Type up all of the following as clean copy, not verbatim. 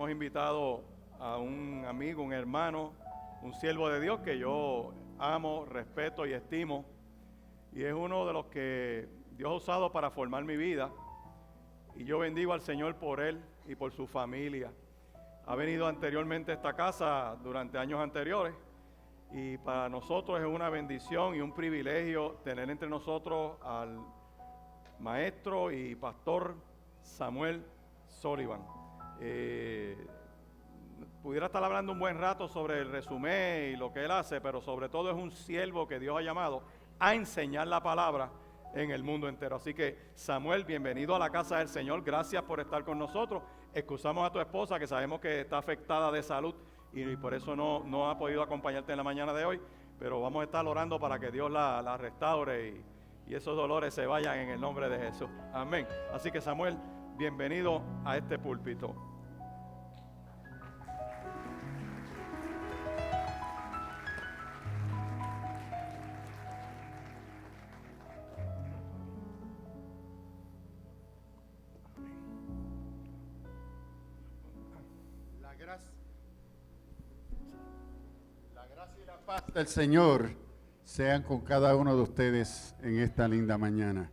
hemos invitado a un amigo, un hermano, un siervo de Dios que yo amo, respeto y estimo, y es uno de los que Dios ha usado para formar mi vida, y yo bendigo al Señor por él y por su familia. Ha venido anteriormente a esta casa durante años anteriores, y para nosotros es una bendición y un privilegio tener entre nosotros al maestro y pastor Samuel Sullivan. Pudiera estar hablando un buen rato sobre el resumen y lo que él hace, pero sobre todo es un siervo que Dios ha llamado a enseñar la palabra en el mundo entero. Así que, Samuel, bienvenido a la casa del Señor. Gracias por estar con nosotros. Excusamos a tu esposa, que sabemos que está afectada de salud y por eso no ha podido acompañarte en la mañana de hoy, pero vamos a estar orando para que Dios la restaure y esos dolores se vayan en el nombre de Jesús. Amén. Así que, Samuel, bienvenido a este púlpito. La gracia y la paz del Señor sean con cada uno de ustedes en esta linda mañana.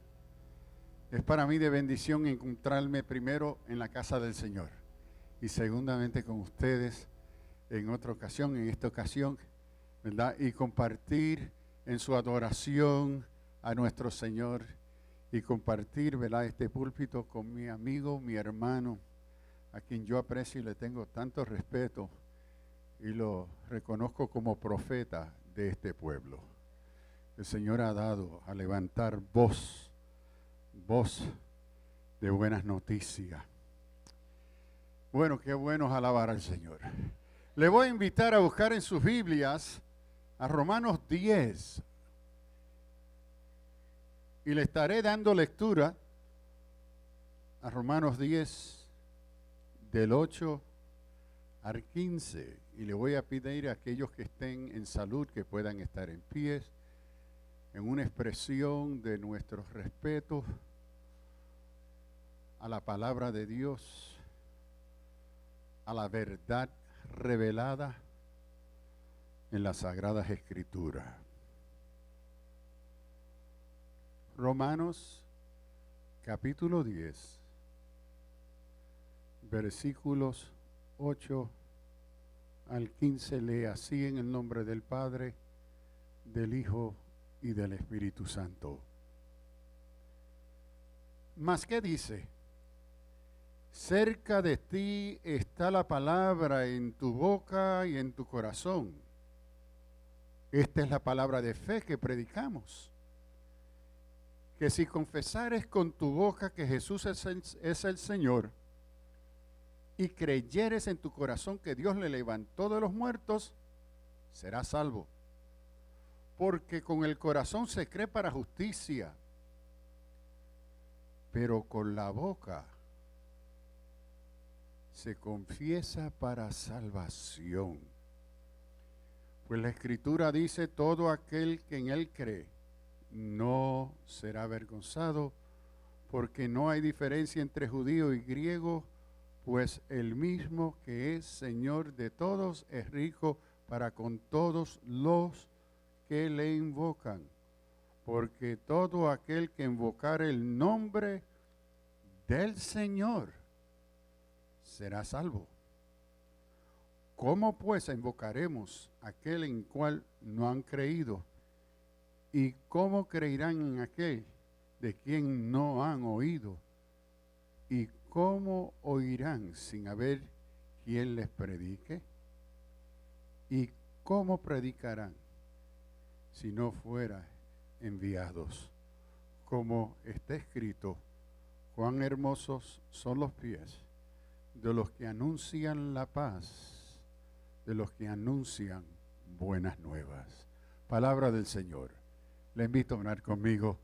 Es para mí de bendición encontrarme primero en la casa del Señor y segundamente con ustedes en otra ocasión, en esta ocasión, ¿verdad? Y compartir en su adoración a nuestro Señor y compartir, ¿verdad?, este púlpito con mi amigo, mi hermano, a quien yo aprecio y le tengo tanto respeto y lo reconozco como profeta de este pueblo. El Señor ha dado a levantar voz de buenas noticias. Bueno, qué bueno es alabar al Señor. Le voy a invitar a buscar en sus Biblias a Romanos 10 y le estaré dando lectura a Romanos 10 del 8 al 15 y le voy a pedir a aquellos que estén en salud que puedan estar en pie en una expresión de nuestros respetos a la palabra de Dios, a la verdad revelada en las Sagradas Escrituras. Romanos capítulo 10, versículos 8 al 15, lee así en el nombre del Padre, del Hijo y del Espíritu Santo. ¿Mas qué dice? Cerca de ti está la palabra en tu boca y en tu corazón. Esta es la palabra de fe que predicamos. Que si confesares con tu boca que Jesús es el Señor y creyeres en tu corazón que Dios le levantó de los muertos, serás salvo. Porque con el corazón se cree para justicia, pero con la boca se confiesa para salvación. Pues la Escritura dice, todo aquel que en Él cree no será avergonzado, porque no hay diferencia entre judío y griego, pues el mismo que es Señor de todos es rico para con todos los que le invocan. Porque todo aquel que invocare el nombre del Señor será salvo. ¿Cómo pues invocaremos aquel en cual no han creído? ¿Y cómo creerán en aquel de quien no han oído? ¿Y cómo oirán sin haber quien les predique? ¿Y cómo predicarán si no fueran enviados? Como está escrito, cuán hermosos son los pies de los que anuncian la paz, de los que anuncian buenas nuevas. Palabra del Señor. Le invito a orar conmigo.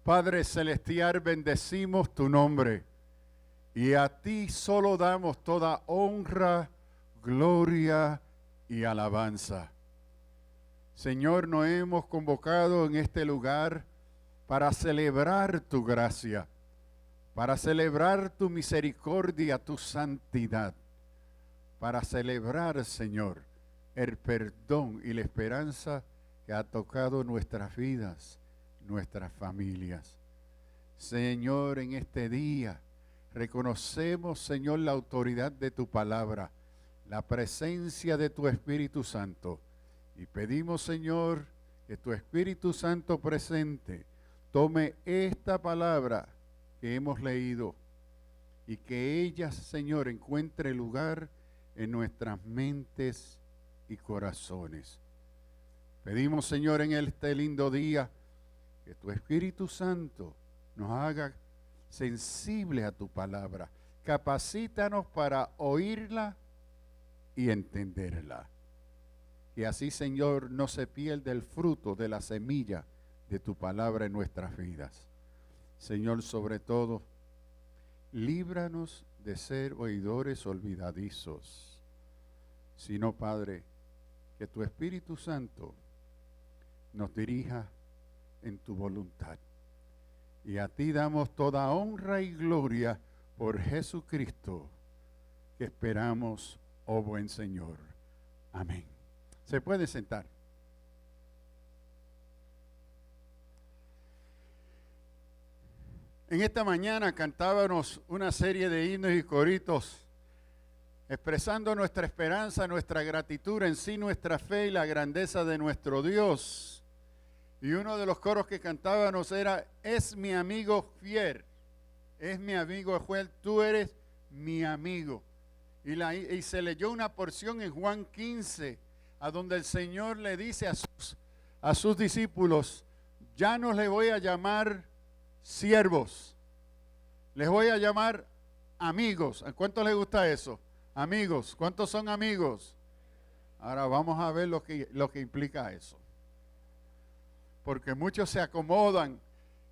Padre celestial, bendecimos tu nombre y a ti solo damos toda honra, gloria y alabanza. Señor, nos hemos convocado en este lugar para celebrar tu gracia, para celebrar tu misericordia, tu santidad, para celebrar, Señor, el perdón y la esperanza que ha tocado nuestras vidas, nuestras familias. Señor, en este día reconocemos, Señor, la autoridad de tu palabra, la presencia de tu Espíritu Santo. Y pedimos, Señor, que tu Espíritu Santo presente tome esta palabra que hemos leído y que ella, Señor, encuentre lugar en nuestras mentes y corazones. Pedimos, Señor, en este lindo día, que tu Espíritu Santo nos haga sensibles a tu palabra. Capacítanos para oírla y entenderla. Que así, Señor, no se pierda el fruto de la semilla de tu palabra en nuestras vidas. Señor, sobre todo, líbranos de ser oidores olvidadizos, sino, Padre, que tu Espíritu Santo nos dirija en tu voluntad. Y a ti damos toda honra y gloria por Jesucristo, que esperamos, oh buen Señor. Amén. Se puede sentar. En esta mañana cantábamos una serie de himnos y coritos expresando nuestra esperanza, nuestra gratitud, en sí nuestra fe y la grandeza de nuestro Dios. Y uno de los coros que cantábamos era: es mi amigo fiel, es mi amigo fiel, tú eres mi amigo. Y se leyó una porción en Juan 15, a donde el Señor le dice a sus discípulos: ya no les voy a llamar siervos, les voy a llamar amigos. ¿A cuántos les gusta eso? Amigos. ¿Cuántos son amigos? Ahora vamos a ver lo que implica eso. Porque muchos se acomodan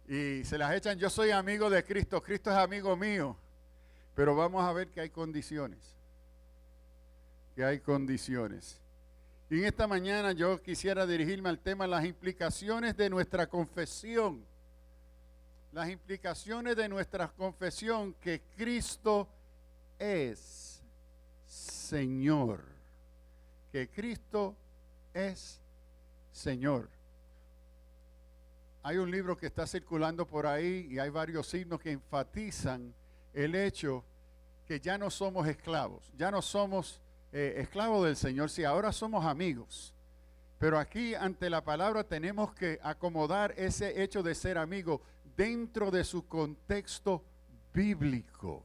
y se las echan: yo soy amigo de Cristo, Cristo es amigo mío. Pero vamos a ver que hay condiciones. Que hay condiciones. Y en esta mañana yo quisiera dirigirme al tema: las implicaciones de nuestra confesión. Las implicaciones de nuestra confesión que Cristo es Señor. Que Cristo es Señor. Hay un libro que está circulando por ahí y hay varios signos que enfatizan el hecho que ya no somos esclavos. Ya no somos esclavos del Señor, sí, ahora somos amigos. Pero aquí ante la palabra tenemos que acomodar ese hecho de ser amigo dentro de su contexto bíblico.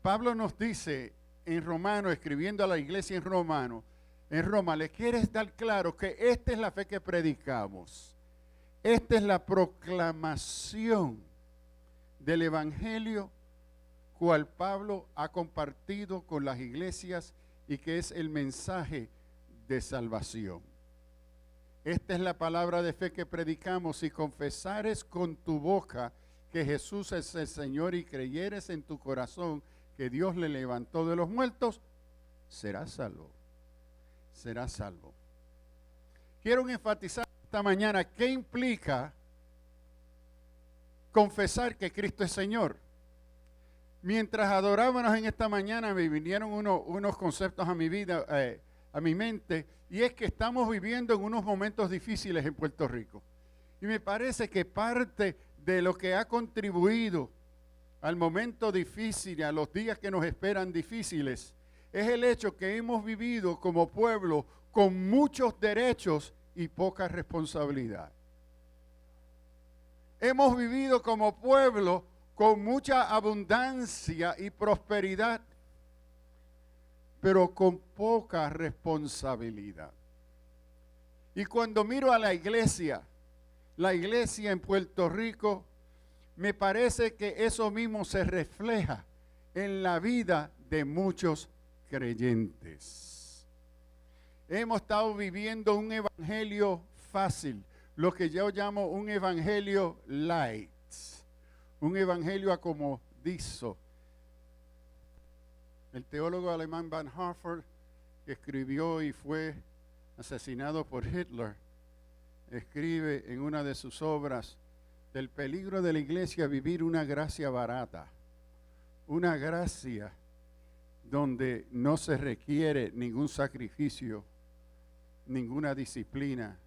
Pablo nos dice en Romano, escribiendo a la iglesia en Roma, le quieres dar claro que esta es la fe que predicamos. Esta es la proclamación del evangelio cual Pablo ha compartido con las iglesias y que es el mensaje de salvación. Esta es la palabra de fe que predicamos: si confesares con tu boca que Jesús es el Señor y creyeres en tu corazón que Dios le levantó de los muertos, serás salvo. Serás salvo. Quiero enfatizar esta mañana qué implica confesar que Cristo es Señor. Mientras adorábamos en esta mañana me vinieron unos conceptos a mi vida, a mi mente, y es que estamos viviendo en unos momentos difíciles en Puerto Rico. Y me parece que parte de lo que ha contribuido al momento difícil y a los días que nos esperan difíciles es el hecho que hemos vivido como pueblo con muchos derechos y poca responsabilidad. Hemos vivido como pueblo con mucha abundancia y prosperidad, pero con poca responsabilidad. Y cuando miro a la iglesia en Puerto Rico, me parece que eso mismo se refleja en la vida de muchos creyentes. Hemos estado viviendo un evangelio fácil, lo que yo llamo un evangelio light, un evangelio acomodizo. El teólogo alemán Van Harford, que escribió y fue asesinado por Hitler, escribe en una de sus obras del peligro de la iglesia vivir una gracia barata, una gracia donde no se requiere ningún sacrificio, ninguna disciplina,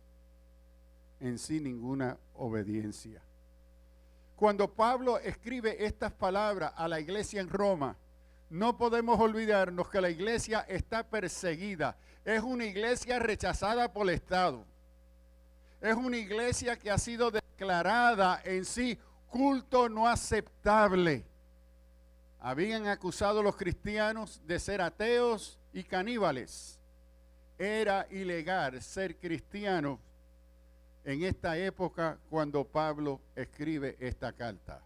en sí ninguna obediencia. Cuando Pablo escribe estas palabras a la iglesia en Roma, no podemos olvidarnos que la iglesia está perseguida. Es una iglesia rechazada por el Estado. Es una iglesia que ha sido declarada en sí culto no aceptable. Habían acusado a los cristianos de ser ateos y caníbales. Era ilegal ser cristiano en esta época cuando Pablo escribe esta carta.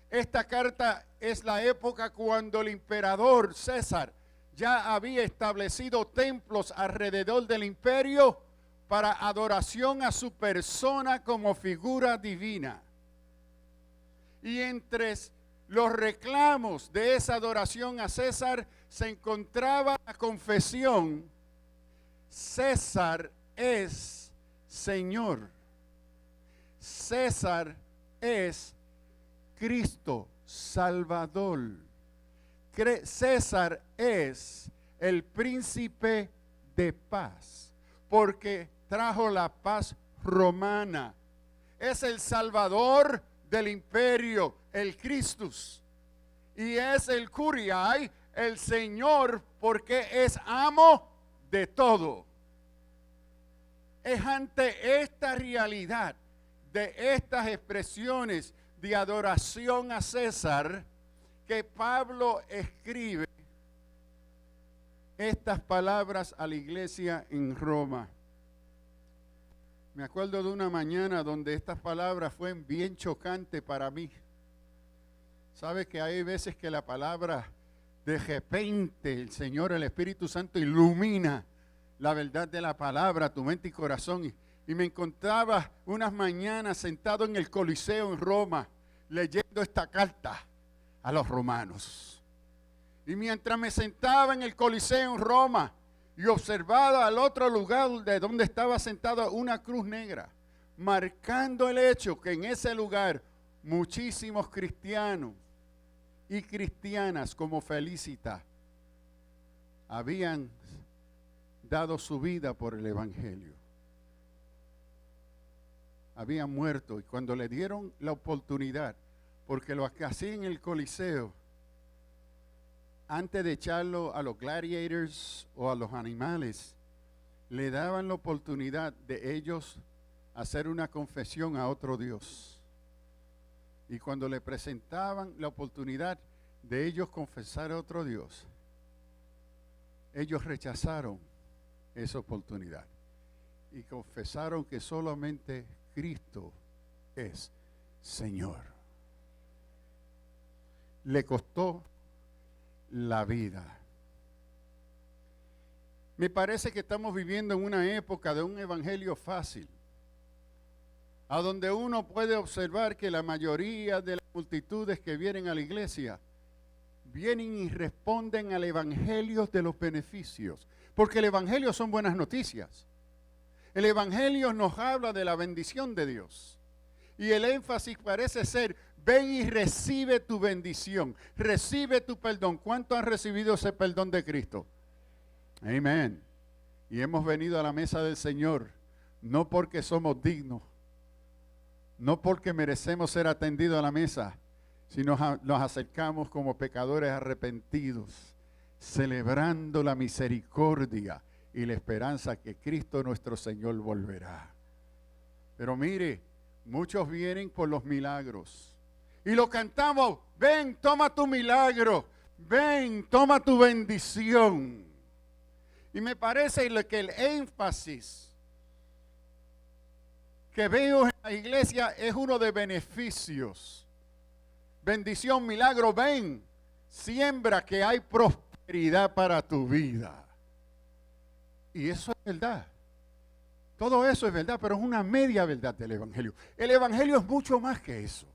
Esta carta es la época cuando el emperador César ya había establecido templos alrededor del imperio para adoración a su persona como figura divina. Y entre los reclamos de esa adoración a César se encontraba la confesión: César es Señor. César es Cristo Salvador. César es el príncipe de paz, porque trajo la paz romana. Es el Salvador del imperio, el Christus. Y es el Curiai, el Señor, porque es amo de todo. Es ante esta realidad de estas expresiones de adoración a César que Pablo escribe estas palabras a la iglesia en Roma. Me acuerdo de una mañana donde estas palabras fueron bien chocantes para mí. Sabe que hay veces que la palabra, de repente, el Señor, el Espíritu Santo ilumina la verdad de la palabra, tu mente y corazón. Y me encontraba unas mañanas sentado en el Coliseo en Roma, leyendo esta carta a los romanos. Y mientras me sentaba en el Coliseo en Roma y observaba al otro lugar de donde estaba sentado una cruz negra, marcando el hecho que en ese lugar muchísimos cristianos y cristianas como Felicita habían dado su vida por el Evangelio. Habían muerto, y cuando le dieron la oportunidad, porque lo que hacían en el Coliseo, antes de echarlo a los gladiators o a los animales, le daban la oportunidad de ellos hacer una confesión a otro Dios. Y cuando le presentaban la oportunidad de ellos confesar a otro Dios, ellos rechazaron esa oportunidad y confesaron que solamente Cristo es Señor. Le costó la vida. Me parece que estamos viviendo en una época de un evangelio fácil, a donde uno puede observar que la mayoría de las multitudes que vienen a la iglesia vienen y responden al evangelio de los beneficios, porque el evangelio son buenas noticias. El evangelio nos habla de la bendición de Dios. Y el énfasis parece ser: ven y recibe tu bendición, recibe tu perdón. ¿Cuántos han recibido ese perdón de Cristo? Amén. Y hemos venido a la mesa del Señor, no porque somos dignos, no porque merecemos ser atendidos a la mesa, sino nos acercamos como pecadores arrepentidos, celebrando la misericordia y la esperanza que Cristo nuestro Señor volverá. Pero mire, muchos vienen por los milagros y lo cantamos: ven, toma tu milagro, ven, toma tu bendición. Y me parece que el énfasis que veo en la iglesia es uno de beneficios. Bendición, milagro, ven, siembra que hay prosperidad para tu vida. Y eso es verdad. Todo eso es verdad, pero es una media verdad del evangelio. El evangelio es mucho más que eso.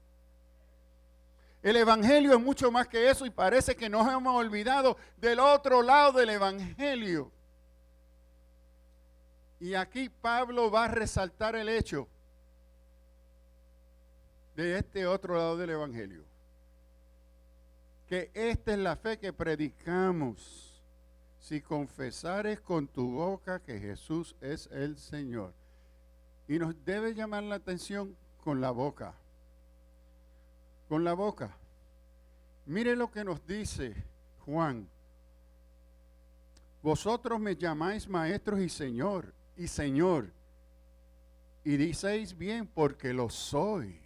El evangelio es mucho más que eso, y parece que nos hemos olvidado del otro lado del evangelio. Y aquí Pablo va a resaltar el hecho de este otro lado del evangelio. que esta es la fe que predicamos. Si confesares con tu boca que Jesús es el Señor. Y nos debe llamar la atención con la boca. Con la boca. Mire lo que nos dice Juan. Vosotros me llamáis maestros y Señor, y diceis bien porque lo soy.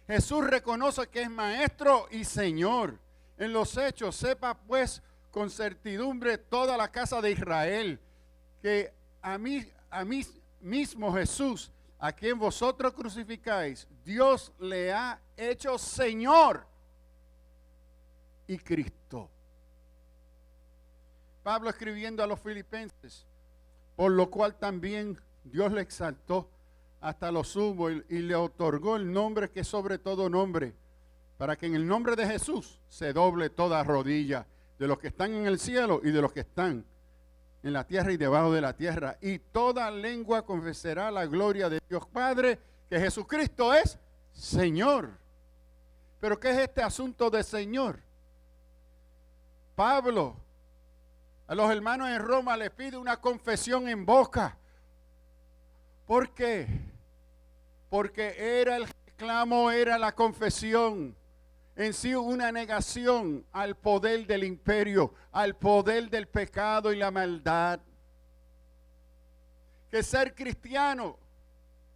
Jesús reconoce que es maestro y Señor. En los hechos, sepa pues con certidumbre toda la casa de Israel, que a mí mismo Jesús, a quien vosotros crucificáis, Dios le ha hecho Señor y Cristo. Pablo escribiendo a los filipenses, por lo cual también Dios le exaltó hasta lo sumo y le otorgó el nombre que es sobre todo nombre, para que en el nombre de Jesús se doble toda rodilla de los que están en el cielo y de los que están en la tierra y debajo de la tierra, y toda lengua confesará la gloria de Dios Padre, que Jesucristo es Señor. Pero ¿qué es este asunto de Señor? Pablo a los hermanos en Roma les pide una confesión en boca. ¿Por qué? Porque era el reclamo, era la confesión en sí una negación al poder del imperio, al poder del pecado y la maldad. Que ser cristiano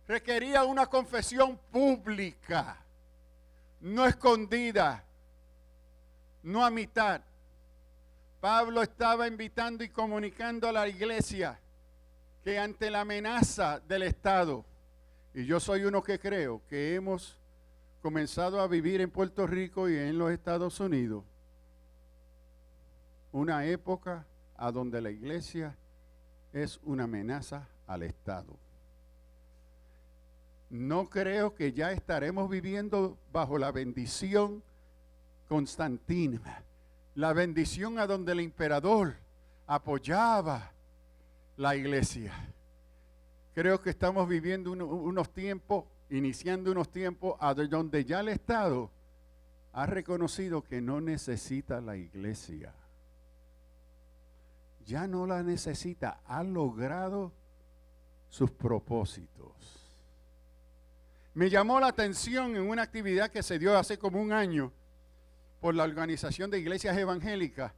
requería una confesión pública, no escondida, no a mitad. Pablo estaba invitando y comunicando a la iglesia que ante la amenaza del Estado, y yo soy uno que creo que hemos comenzado a vivir en Puerto Rico y en los Estados Unidos, una época a donde la iglesia es una amenaza al Estado. No creo que ya estaremos viviendo bajo la bendición constantina, la bendición a donde el emperador apoyaba la iglesia. Creo que estamos viviendo unos tiempos, iniciando unos tiempos a donde ya el Estado ha reconocido que no necesita la iglesia. Ya no la necesita, ha logrado sus propósitos. Me llamó la atención en una actividad que se dio hace como un año por la Organización de Iglesias Evangélicas,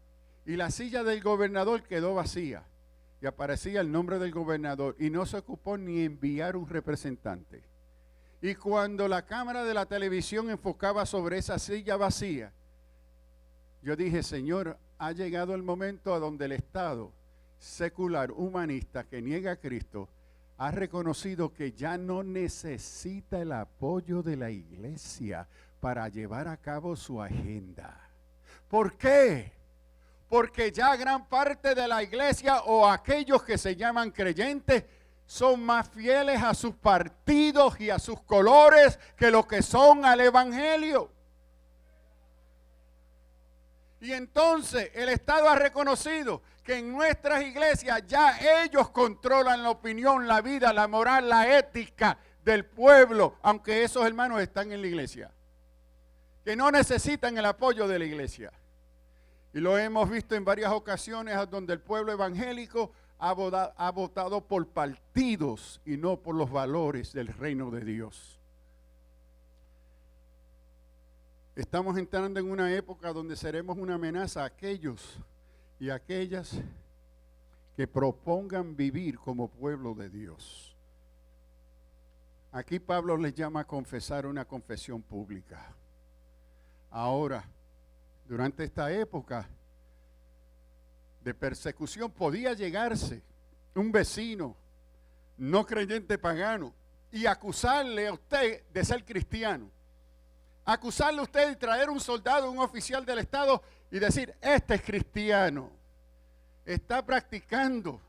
y la silla del gobernador quedó vacía y aparecía el nombre del gobernador y no se ocupó ni enviar un representante. Y cuando la cámara de la televisión enfocaba sobre esa silla vacía, yo dije, Señor, ha llegado el momento a donde el Estado secular, humanista, que niega a Cristo, ha reconocido que ya no necesita el apoyo de la iglesia para llevar a cabo su agenda. ¿Por qué? Porque ya gran parte de la iglesia o aquellos que se llaman creyentes son más fieles a sus partidos y a sus colores que lo que son al evangelio. Y entonces el Estado ha reconocido que en nuestras iglesias ya ellos controlan la opinión, la vida, la moral, la ética del pueblo, aunque esos hermanos están en la iglesia, que no necesitan el apoyo de la iglesia. Y lo hemos visto en varias ocasiones donde el pueblo evangélico ha votado por partidos y no por los valores del reino de Dios. Estamos entrando en una época donde seremos una amenaza a aquellos y aquellas que propongan vivir como pueblo de Dios. Aquí Pablo les llama a confesar una confesión pública. Ahora, durante esta época de persecución podía llegarse un vecino no creyente pagano y acusarle a usted de ser cristiano. Acusarle a usted de traer un soldado, un oficial del Estado y decir, este es cristiano, está practicando.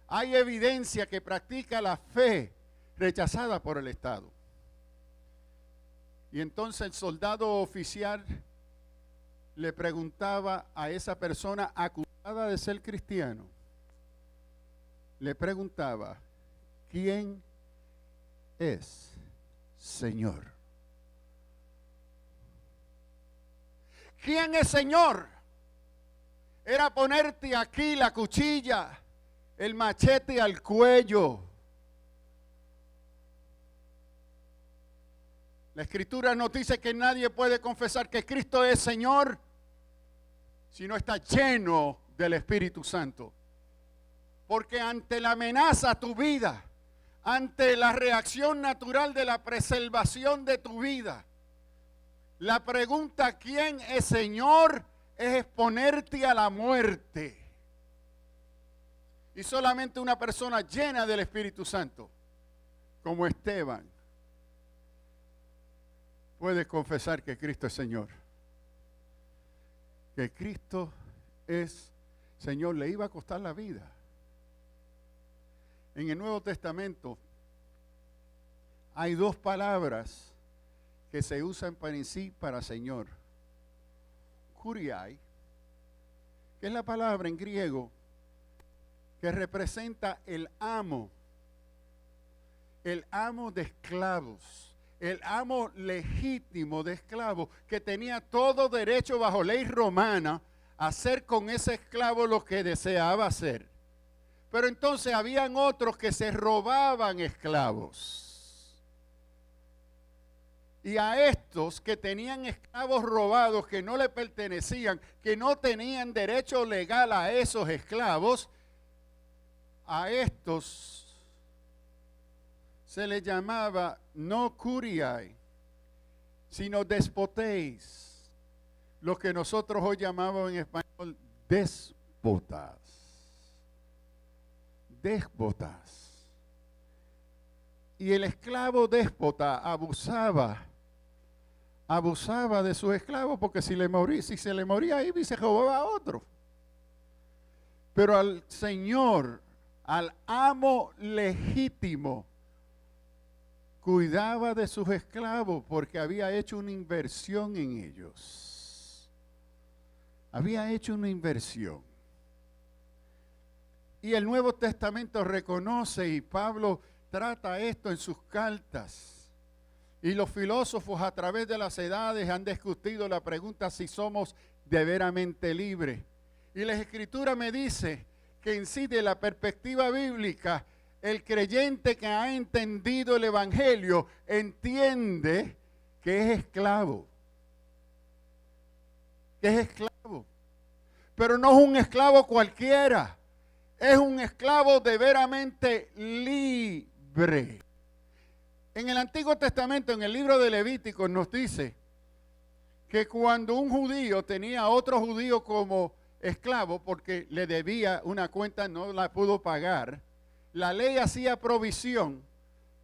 Hay evidencia que practica la fe rechazada por el Estado. Y entonces el soldado oficial le preguntaba a esa persona acusada de ser cristiano, le preguntaba, ¿quién es Señor? ¿Quién es Señor? Era ponerte aquí la cuchilla, el machete al cuello. La Escritura nos dice que nadie puede confesar que Cristo es Señor si no está lleno del Espíritu Santo. Porque ante la amenaza a tu vida, ante la reacción natural de la preservación de tu vida, la pregunta ¿quién es Señor? Es exponerte a la muerte. Y solamente una persona llena del Espíritu Santo, como Esteban, puede confesar que Cristo es Señor. Que Cristo es Señor. Le iba a costar la vida. En el Nuevo Testamento hay dos palabras que se usan para Señor. Kuriai, que es la palabra en griego que representa el amo de esclavos, el amo legítimo de esclavos, que tenía todo derecho bajo ley romana a hacer con ese esclavo lo que deseaba hacer. Pero entonces habían otros que se robaban esclavos. Y a estos que tenían esclavos robados, que no le pertenecían, que no tenían derecho legal a esos esclavos, a estos se les llamaba no curiae, sino despotéis, lo que nosotros hoy llamamos en español déspotas. Déspotas. Y el esclavo déspota abusaba de su esclavo, porque si se le moría ahí, se robaba a otro. Pero al Señor, al amo legítimo, cuidaba de sus esclavos porque había hecho una inversión en ellos. Había hecho una inversión. Y el Nuevo Testamento reconoce, y Pablo trata esto en sus cartas. Y los filósofos a través de las edades han discutido la pregunta si somos de veramente libres. Y la Escritura me dice que en sí, de la perspectiva bíblica, el creyente que ha entendido el Evangelio entiende que es esclavo. Que es esclavo. Pero no es un esclavo cualquiera. Es un esclavo de veramente libre. En el Antiguo Testamento, en el libro de Levítico, nos dice que cuando un judío tenía a otro judío como esclavo, porque le debía una cuenta, no la pudo pagar, la ley hacía provisión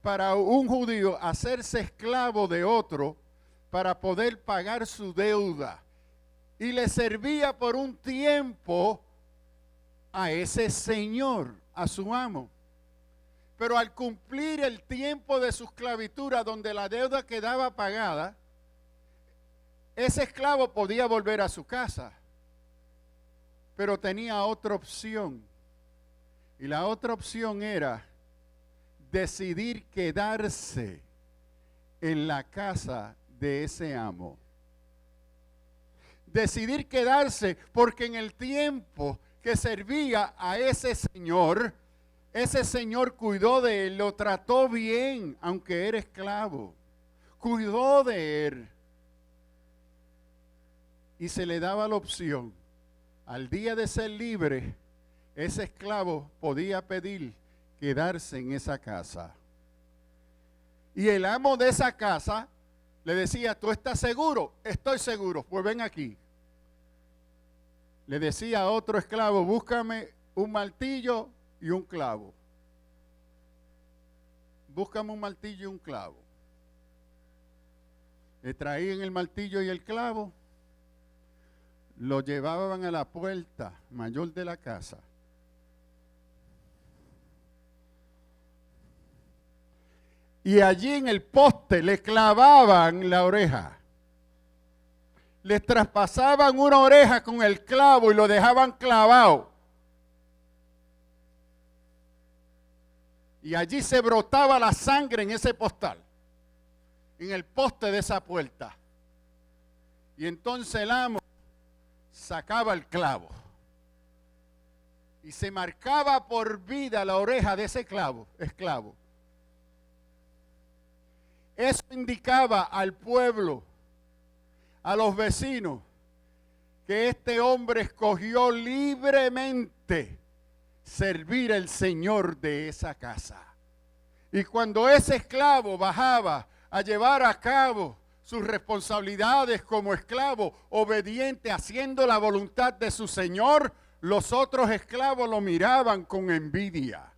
para un judío hacerse esclavo de otro para poder pagar su deuda. Y le servía por un tiempo a ese señor, a su amo. Pero al cumplir el tiempo de su esclavitud, donde la deuda quedaba pagada, ese esclavo podía volver a su casa. Pero tenía otra opción. Y la otra opción era decidir quedarse en la casa de ese amo. Decidir quedarse porque en el tiempo que servía a ese señor cuidó de él, lo trató bien, aunque era esclavo. Cuidó de él. Y se le daba la opción. Al día de ser libre, ese esclavo podía pedir quedarse en esa casa. Y el amo de esa casa le decía, ¿tú estás seguro? Estoy seguro, pues ven aquí. Le decía a otro esclavo, búscame un martillo y un clavo. Búscame un martillo y un clavo. Le traían el martillo y el clavo, lo llevaban a la puerta mayor de la casa. Y allí en el poste le clavaban la oreja. Le traspasaban una oreja con el clavo y lo dejaban clavado. Y allí se brotaba la sangre en ese postal, en el poste de esa puerta. Y entonces el amo sacaba el clavo y se marcaba por vida la oreja de ese esclavo. Eso indicaba al pueblo, a los vecinos, que este hombre escogió libremente servir al Señor de esa casa. Y cuando ese esclavo bajaba a llevar a cabo sus responsabilidades como esclavo obediente, haciendo la voluntad de su Señor, los otros esclavos lo miraban con envidia.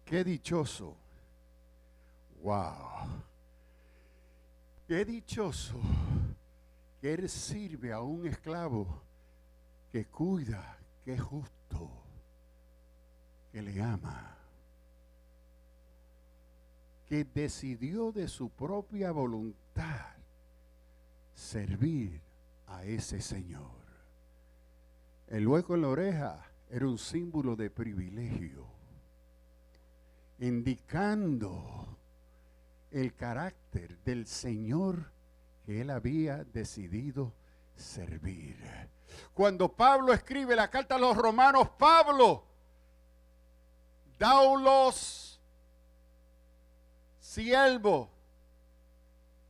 ¡Qué dichoso! ¡Wow! ¡Qué dichoso! Que él sirve a un esclavo que cuida, que es justo, que le ama, que decidió de su propia voluntad servir a ese Señor. El hueco en la oreja era un símbolo de privilegio, indicando el carácter del Señor que él había decidido servir. Cuando Pablo escribe la carta a los romanos, Pablo, Daulos, siervo,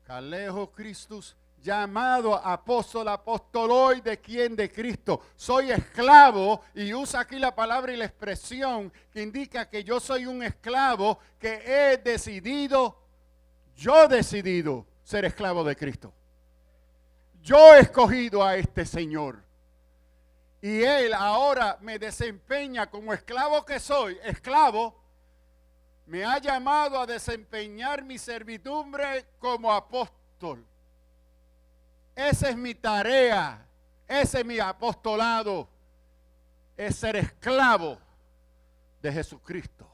Calejo Christus, llamado apóstol, apostoloi, de quién, de Cristo. Soy esclavo, y usa aquí la palabra y la expresión que indica que yo soy un esclavo que he decidido, ser esclavo de Cristo. Yo he escogido a este Señor. Y Él ahora me desempeña como esclavo que soy, esclavo, me ha llamado a desempeñar mi servidumbre como apóstol. Esa es mi tarea, ese es mi apostolado, es ser esclavo de Jesucristo.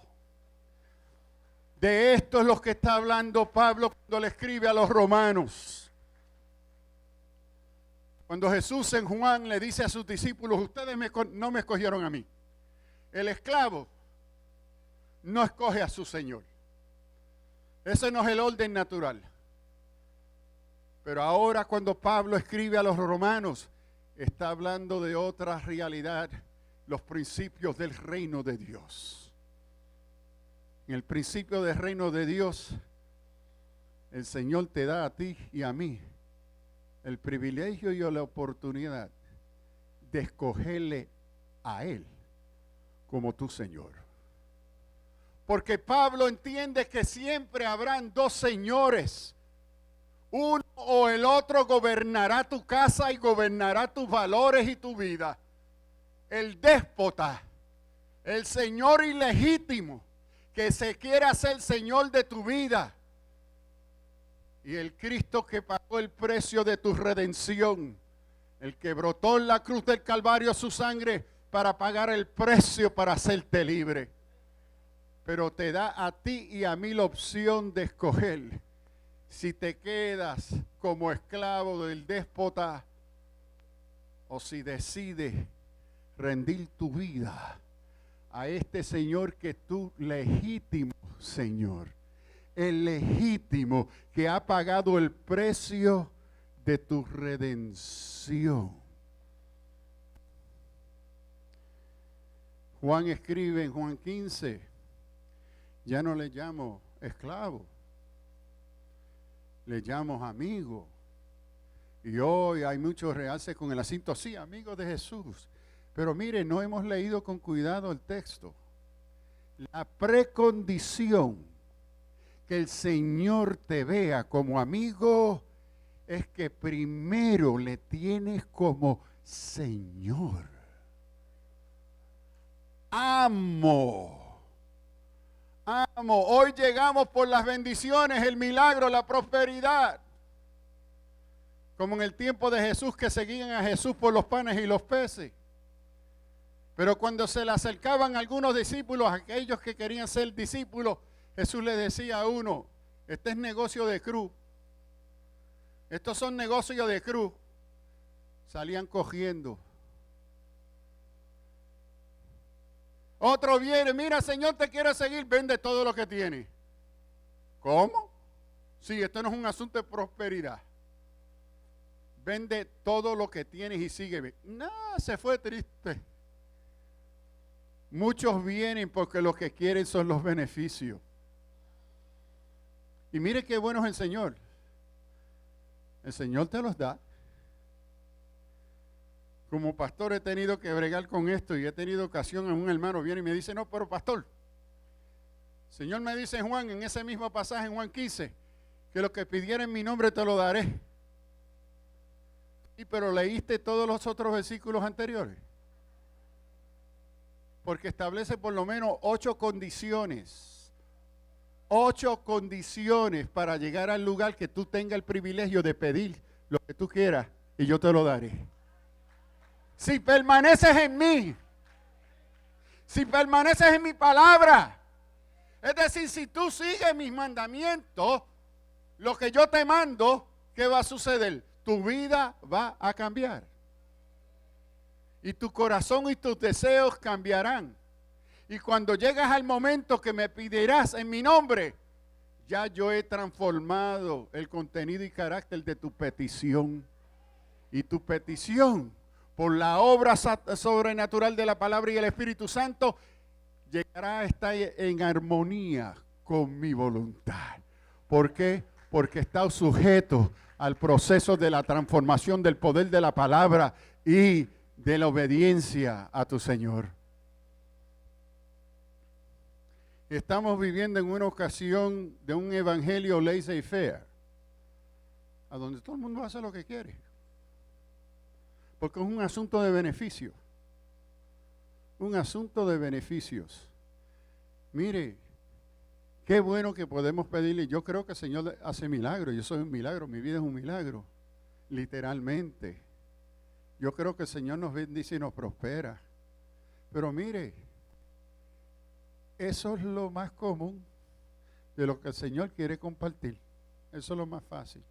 De esto es lo que está hablando Pablo cuando le escribe a los romanos. Cuando Jesús en Juan le dice a sus discípulos, ustedes no me escogieron a mí. El esclavo no escoge a su Señor. Ese no es el orden natural. Pero ahora cuando Pablo escribe a los romanos, está hablando de otra realidad, los principios del reino de Dios. En el principio del reino de Dios, el Señor te da a ti y a mí el privilegio y la oportunidad de escogerle a Él como tu Señor. Porque Pablo entiende que siempre habrán dos señores. Uno o el otro gobernará tu casa y gobernará tus valores y tu vida. El déspota, el señor ilegítimo, que se quiere hacer Señor de tu vida. Y el Cristo que pagó el precio de tu redención. El que brotó en la cruz del Calvario su sangre para pagar el precio para hacerte libre. Pero te da a ti y a mí la opción de escoger si te quedas como esclavo del déspota o si decides rendir tu vida a este Señor que es tu legítimo Señor. El legítimo que ha pagado el precio de tu redención. Juan escribe en Juan 15, ya no le llamo esclavo, le llamo amigo. Y hoy hay muchos realces con el acento, sí, amigo de Jesús. Pero mire, no hemos leído con cuidado el texto. La precondición que el Señor te vea como amigo es que primero le tienes como Señor. Amo. Hoy llegamos por las bendiciones, el milagro, la prosperidad. Como en el tiempo de Jesús, que seguían a Jesús por los panes y los peces. Pero cuando se le acercaban algunos discípulos, aquellos que querían ser discípulos, Jesús le decía a uno, este es negocio de cruz. Estos son negocios de cruz. Salían cogiendo. Otro viene, mira Señor, te quiero seguir, vende todo lo que tiene. ¿Cómo? Sí, esto no es un asunto de prosperidad. vende todo lo que tienes y sígueme. No, se fue triste. Muchos vienen porque lo que quieren son los beneficios. Y mire qué bueno es el Señor. El Señor te los da. Como pastor he tenido que bregar con esto y he tenido ocasión, un hermano viene y me dice, no, pero pastor, el Señor me dice en Juan, en ese mismo pasaje, en Juan 15, que lo que pidiera en mi nombre te lo daré. Sí, pero leíste todos los otros versículos anteriores. Porque establece por lo menos 8 condiciones. 8 condiciones para llegar al lugar que tú tengas el privilegio de pedir lo que tú quieras y yo te lo daré. Si permaneces en mí, si permaneces en mi palabra, es decir, si tú sigues mis mandamientos, lo que yo te mando, ¿qué va a suceder? Tu vida va a cambiar. Y tu corazón y tus deseos cambiarán. Y cuando llegas al momento que me pedirás en mi nombre, ya yo he transformado el contenido y carácter de tu petición. Y tu petición, por la obra sobrenatural de la palabra y el Espíritu Santo, llegará a estar en armonía con mi voluntad. ¿Por qué? Porque está sujeto al proceso de la transformación del poder de la palabra y de la obediencia a tu Señor. Estamos viviendo en una ocasión de un evangelio laissez-faire, a donde todo el mundo hace lo que quiere, porque es un asunto de beneficio, un asunto de beneficios. Mire, qué bueno que podemos pedirle. Yo creo que el Señor hace milagros. Yo soy un milagro, mi vida es un milagro, literalmente. Yo creo que el Señor nos bendice y nos prospera. Pero mire, eso es lo más común de lo que el Señor quiere compartir. Eso es lo más fácil.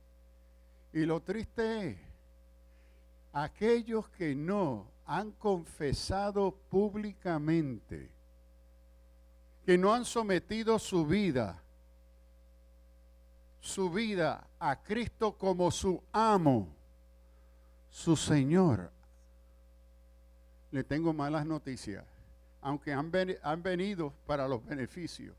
Y lo triste es, aquellos que no han confesado públicamente, que no han sometido su vida a Cristo como su amo, su Señor. Le tengo malas noticias, aunque han venido para los beneficios.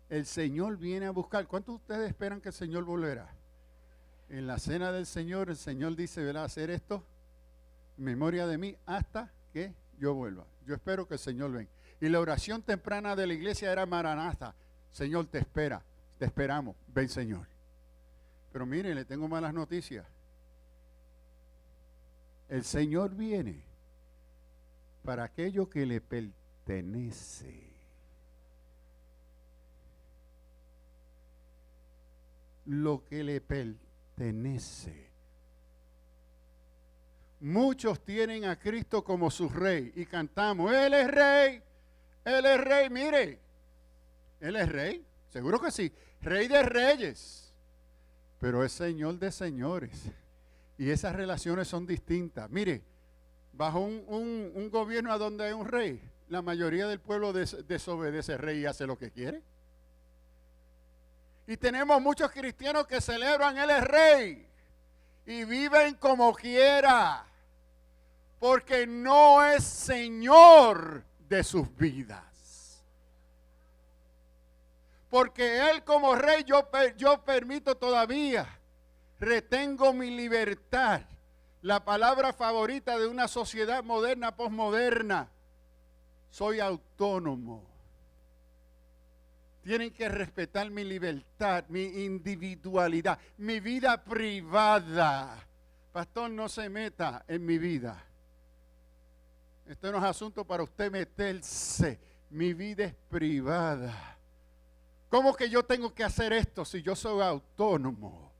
El Señor viene a buscar. ¿Cuántos de ustedes esperan que el Señor volverá? En la cena del Señor, el Señor dice, verá, hacer esto en memoria de mí hasta que yo vuelva. Yo espero que el Señor venga. Y la oración temprana de la iglesia era Maranatha. Señor, te espera, te esperamos, ven Señor. Pero mire, le tengo malas noticias. El Señor viene para aquello que le pertenece. Lo que le pertenece. Muchos tienen a Cristo como su rey y cantamos, Él es rey, mire, Él es rey, seguro que sí, rey de reyes, pero es Señor de señores y esas relaciones son distintas. Mire, bajo un gobierno a donde hay un rey, la mayoría del pueblo desobedece al rey y hace lo que quiere. Y tenemos muchos cristianos que celebran Él es rey y viven como quiera, porque no es Señor de sus vidas. Porque Él como rey, yo permito todavía, retengo mi libertad. La palabra favorita de una sociedad moderna, posmoderna, soy autónomo. Tienen que respetar mi libertad, mi individualidad, mi vida privada. Pastor, no se meta en mi vida. Esto no es asunto para usted meterse. Mi vida es privada. ¿Cómo que yo tengo que hacer esto si yo soy autónomo?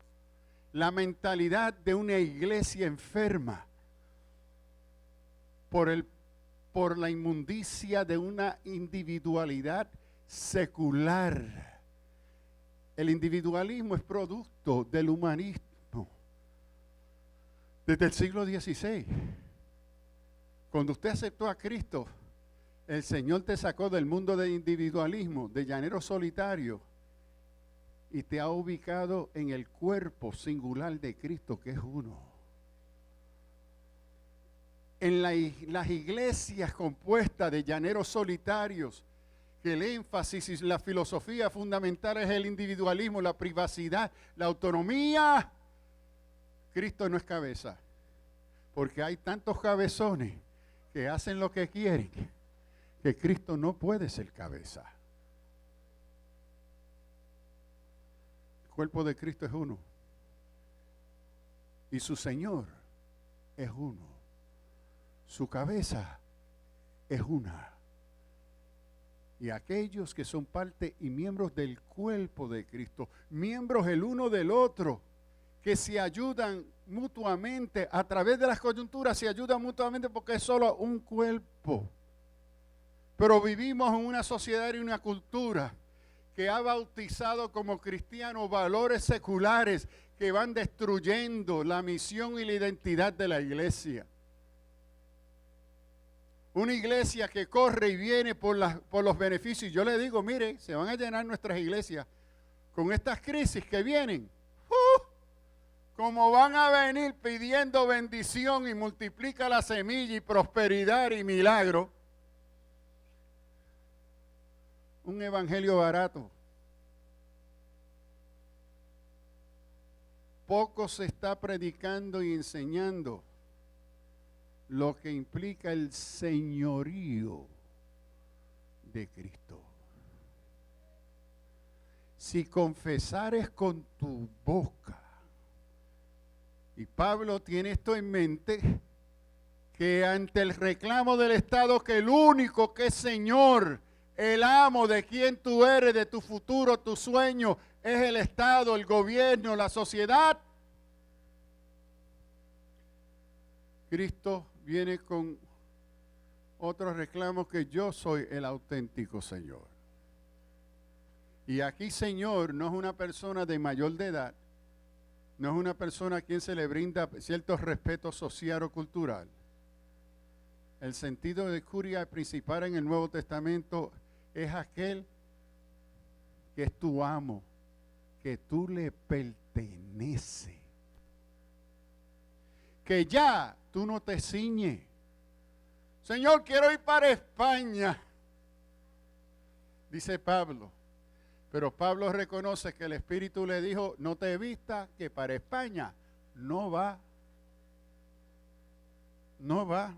La mentalidad de una iglesia enferma por la inmundicia de una individualidad secular. El individualismo es producto del humanismo desde el siglo XVI. Cuando usted aceptó a Cristo, el Señor te sacó del mundo del individualismo, de llanero solitario, y te ha ubicado en el cuerpo singular de Cristo, que es uno. En las iglesias compuestas de llaneros solitarios, que el énfasis y la filosofía fundamental es el individualismo, la privacidad, la autonomía, Cristo no es cabeza, porque hay tantos cabezones que hacen lo que quieren, que Cristo no puede ser cabeza. El cuerpo de Cristo es uno, y su Señor es uno, su cabeza es una. Y aquellos que son parte y miembros del cuerpo de Cristo, miembros el uno del otro, que se ayudan mutuamente, a través de las coyunturas se ayudan mutuamente porque es solo un cuerpo. Pero vivimos en una sociedad y una cultura que ha bautizado como cristianos valores seculares que van destruyendo la misión y la identidad de la iglesia. Una iglesia que corre y viene por los beneficios. Yo le digo, mire, se van a llenar nuestras iglesias con estas crisis que vienen. Como van a venir pidiendo bendición y multiplica la semilla y prosperidad y milagro. Un evangelio barato. Poco se está predicando y enseñando lo que implica el señorío de Cristo. Si confesares con tu boca, y Pablo tiene esto en mente, que ante el reclamo del Estado que el único que es Señor, el amo de quien tú eres, de tu futuro, tu sueño, es el Estado, el gobierno, la sociedad, Cristo viene con otro reclamo, que yo soy el auténtico Señor. Y aquí Señor no es una persona de mayor de edad, no es una persona a quien se le brinda cierto respeto social o cultural. El sentido de curia principal en el Nuevo Testamento es aquel que es tu amo, que tú le perteneces, que ya tú no te ciñes. Señor, quiero ir para España, dice Pablo. Pero Pablo reconoce que el Espíritu le dijo, no te vistas, que para España no va. No va.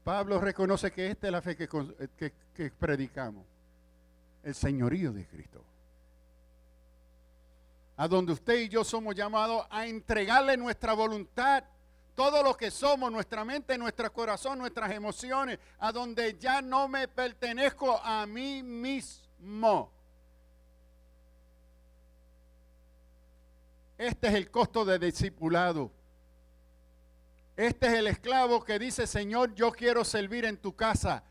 Pablo reconoce que esta es la fe que predicamos. El señorío de Cristo. A donde usted y yo somos llamados a entregarle nuestra voluntad, todo lo que somos, nuestra mente, nuestro corazón, nuestras emociones, a donde ya no me pertenezco a mí mismo. Este es el costo de discipulado. Este es el esclavo que dice, Señor, yo quiero servir en tu casa.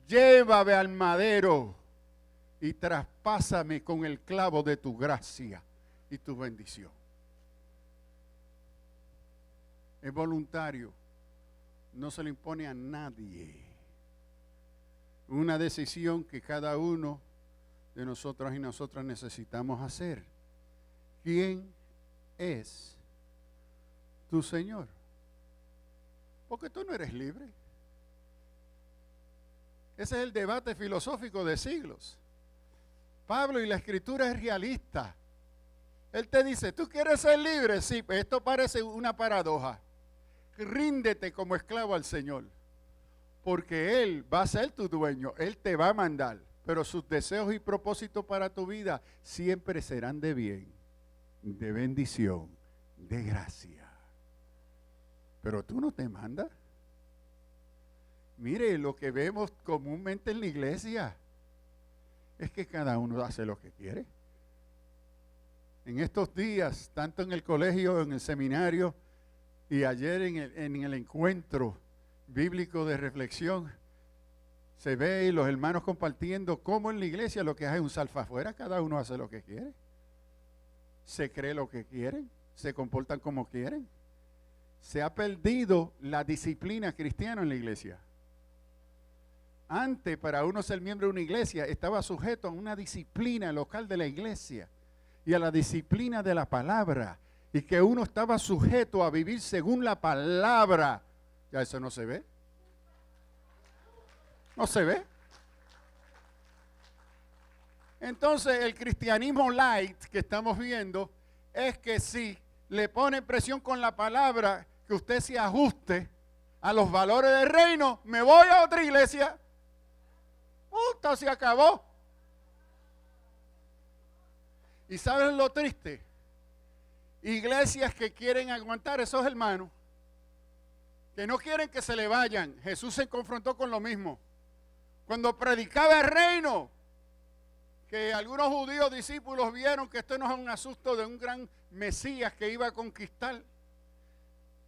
Llévame al madero y traspásame con el clavo de tu gracia y tu bendición. Es voluntario, no se le impone a nadie. Una decisión que cada uno de nosotros y nosotras necesitamos hacer. ¿Quién es tu Señor? Porque tú no eres libre. Ese es el debate filosófico de siglos. Pablo, y la Escritura es realista. Él te dice, ¿tú quieres ser libre? Sí, pues esto parece una paradoja. Ríndete como esclavo al Señor, porque Él va a ser tu dueño, Él te va a mandar, pero sus deseos y propósitos para tu vida siempre serán de bien, de bendición, de gracia. Pero tú no te mandas. Mire, lo que vemos comúnmente en la iglesia es que cada uno hace lo que quiere. En estos días, tanto en el colegio, en el seminario, y ayer en el encuentro bíblico de reflexión, se ve y los hermanos compartiendo cómo en la iglesia lo que hay es un salfa afuera, cada uno hace lo que quiere, se cree lo que quieren, se comportan como quieren. Se ha perdido la disciplina cristiana en la iglesia. Antes, para uno ser miembro de una iglesia, estaba sujeto a una disciplina local de la iglesia y a la disciplina de la palabra, y que uno estaba sujeto a vivir según la palabra. Ya eso no se ve. No se ve. Entonces, el cristianismo light que estamos viendo es que si le pone presión con la palabra, que usted se ajuste a los valores del reino, me voy a otra iglesia. Punto, se acabó. ¿Y sabes lo triste? Iglesias que quieren aguantar esos hermanos, que no quieren que se le vayan. Jesús se confrontó con lo mismo. Cuando predicaba el reino, que algunos judíos discípulos vieron que esto no es un asunto de un gran Mesías que iba a conquistar,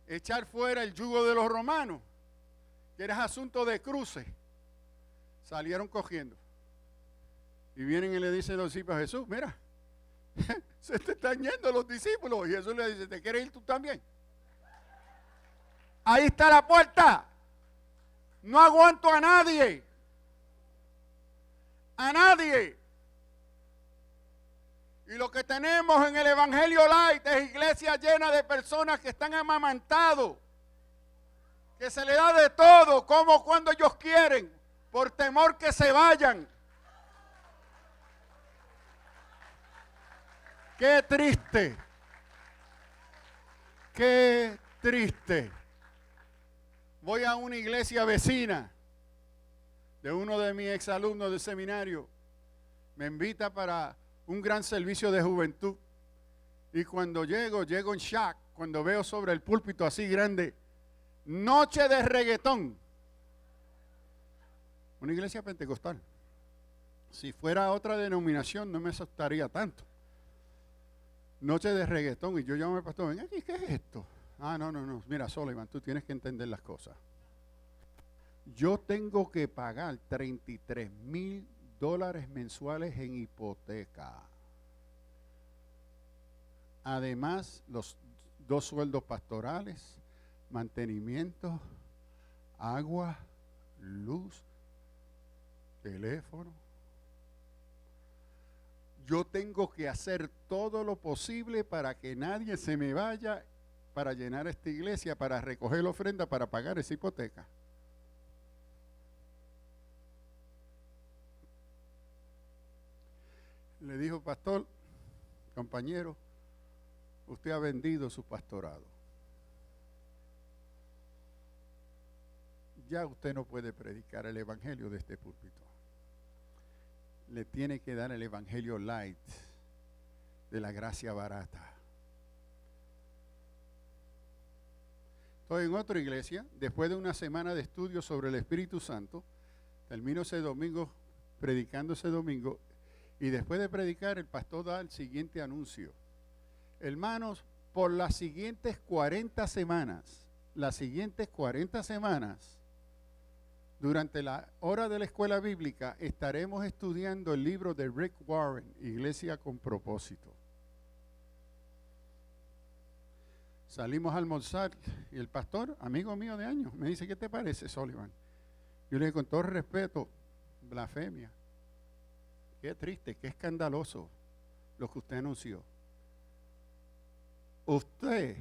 echar fuera el yugo de los romanos, que era asunto de cruce, salieron cogiendo. Y vienen y le dicen los discípulos a Jesús, mira, se te están yendo los discípulos. Y Jesús le dice, ¿te quieres ir tú también? Ahí está la puerta. No aguanto a nadie. A nadie. Y lo que tenemos en el Evangelio Light es iglesia llena de personas que están amamantados, que se le da de todo, como cuando ellos quieren, por temor que se vayan. ¡Qué triste! ¡Qué triste! Voy a una iglesia vecina de uno de mis exalumnos del seminario. Me invita para un gran servicio de juventud. Y cuando llego en shock, cuando veo sobre el púlpito así grande, noche de reggaetón. Una iglesia pentecostal. Si fuera otra denominación no me asustaría tanto. Noche de reggaetón. Y yo llamo al pastor, ven aquí, ¿qué es esto? Ah, no. Mira, Sullivan, tú tienes que entender las cosas. Yo tengo que pagar $33,000 mensuales en hipoteca. Además, los 2 sueldos pastorales, mantenimiento, agua, luz, teléfono. Yo tengo que hacer todo lo posible para que nadie se me vaya, para llenar esta iglesia, para recoger la ofrenda, para pagar esa hipoteca. Le dijo, pastor, compañero, usted ha vendido su pastorado. Ya usted no puede predicar el evangelio de este púlpito. Le tiene que dar el evangelio light, de la gracia barata. Estoy en otra iglesia, después de una semana de estudio sobre el Espíritu Santo, termino ese domingo, predicando ese domingo, y después de predicar, el pastor da el siguiente anuncio. Hermanos, por las siguientes 40 semanas, durante la hora de la escuela bíblica, estaremos estudiando el libro de Rick Warren, Iglesia con Propósito. Salimos a almorzar y el pastor, amigo mío de años, me dice, ¿qué te parece, Sullivan? Yo le digo, con todo respeto, blasfemia. Qué triste, qué escandaloso lo que usted anunció. Usted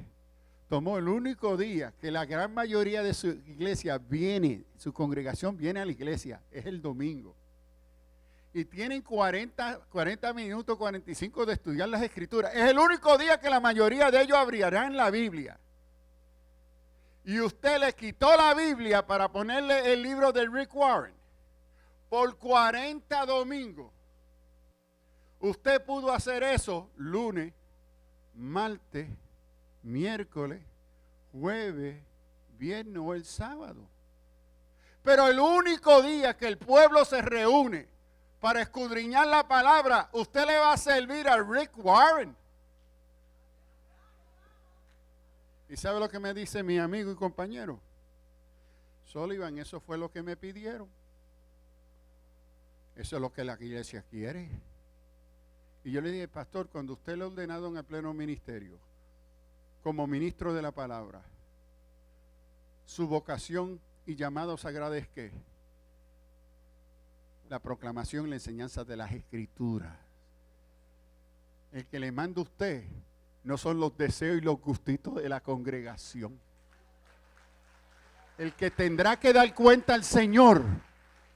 tomó el único día que la gran mayoría de su iglesia viene, su congregación viene a la iglesia, es el domingo. Y tienen 40 minutos, 45 de estudiar las escrituras. Es el único día que la mayoría de ellos abrirán la Biblia. Y usted le quitó la Biblia para ponerle el libro de Rick Warren. Por 40 domingos. Usted pudo hacer eso lunes, martes, miércoles, jueves, viernes o el sábado. Pero el único día que el pueblo se reúne para escudriñar la palabra, usted le va a servir a Rick Warren. ¿Y sabe lo que me dice mi amigo y compañero? Sullivan, eso fue lo que me pidieron. Eso es lo que la iglesia quiere. Y yo le dije, pastor, cuando usted le ha ordenado en el pleno ministerio, como ministro de la palabra, su vocación y llamado sagrado es ¿qué? la proclamación y la enseñanza de las Escrituras. El que le manda a usted no son los deseos y los gustitos de la congregación. El que tendrá que dar cuenta al Señor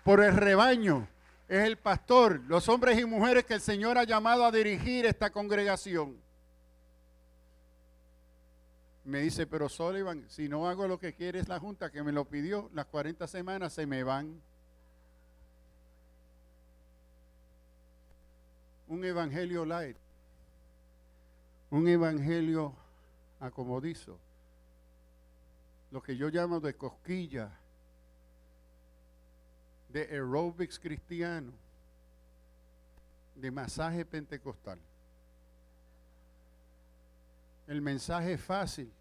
por el rebaño es el pastor, los hombres y mujeres que el Señor ha llamado a dirigir esta congregación. Me dice, pero Sullivan, si no hago lo que quiere es la junta que me lo pidió, las 40 semanas se me van. Un evangelio light, un evangelio acomodizo, lo que yo llamo de cosquilla, de aerobics cristiano, de masaje pentecostal. El mensaje es fácil,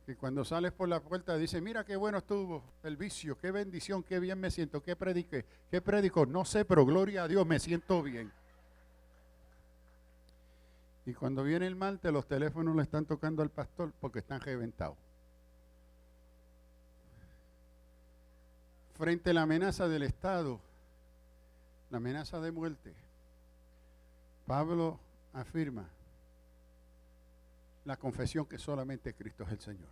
que cuando sales por la puerta dice, mira qué bueno estuvo el vicio, qué bendición, qué bien me siento, qué prediqué, qué predicó, no sé, pero gloria a Dios, me siento bien. Y cuando viene el martes, los teléfonos le están tocando al pastor porque están reventados. Frente a la amenaza del Estado, la amenaza de muerte, Pablo afirma la confesión que solamente Cristo es el Señor.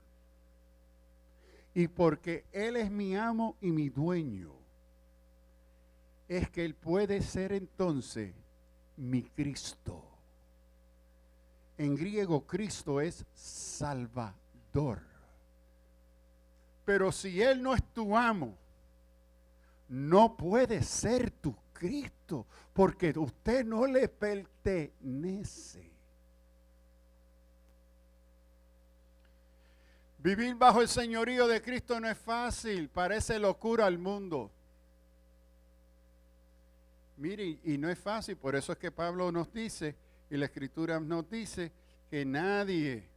Y porque Él es mi amo y mi dueño, es que Él puede ser entonces mi Cristo. En griego, Cristo es Salvador. Pero si Él no es tu amo, no puede ser tu Cristo, porque usted no le pertenece. Vivir bajo el señorío de Cristo no es fácil, parece locura al mundo. Mire, y no es fácil, por eso es que Pablo nos dice, y la Escritura nos dice, que nadie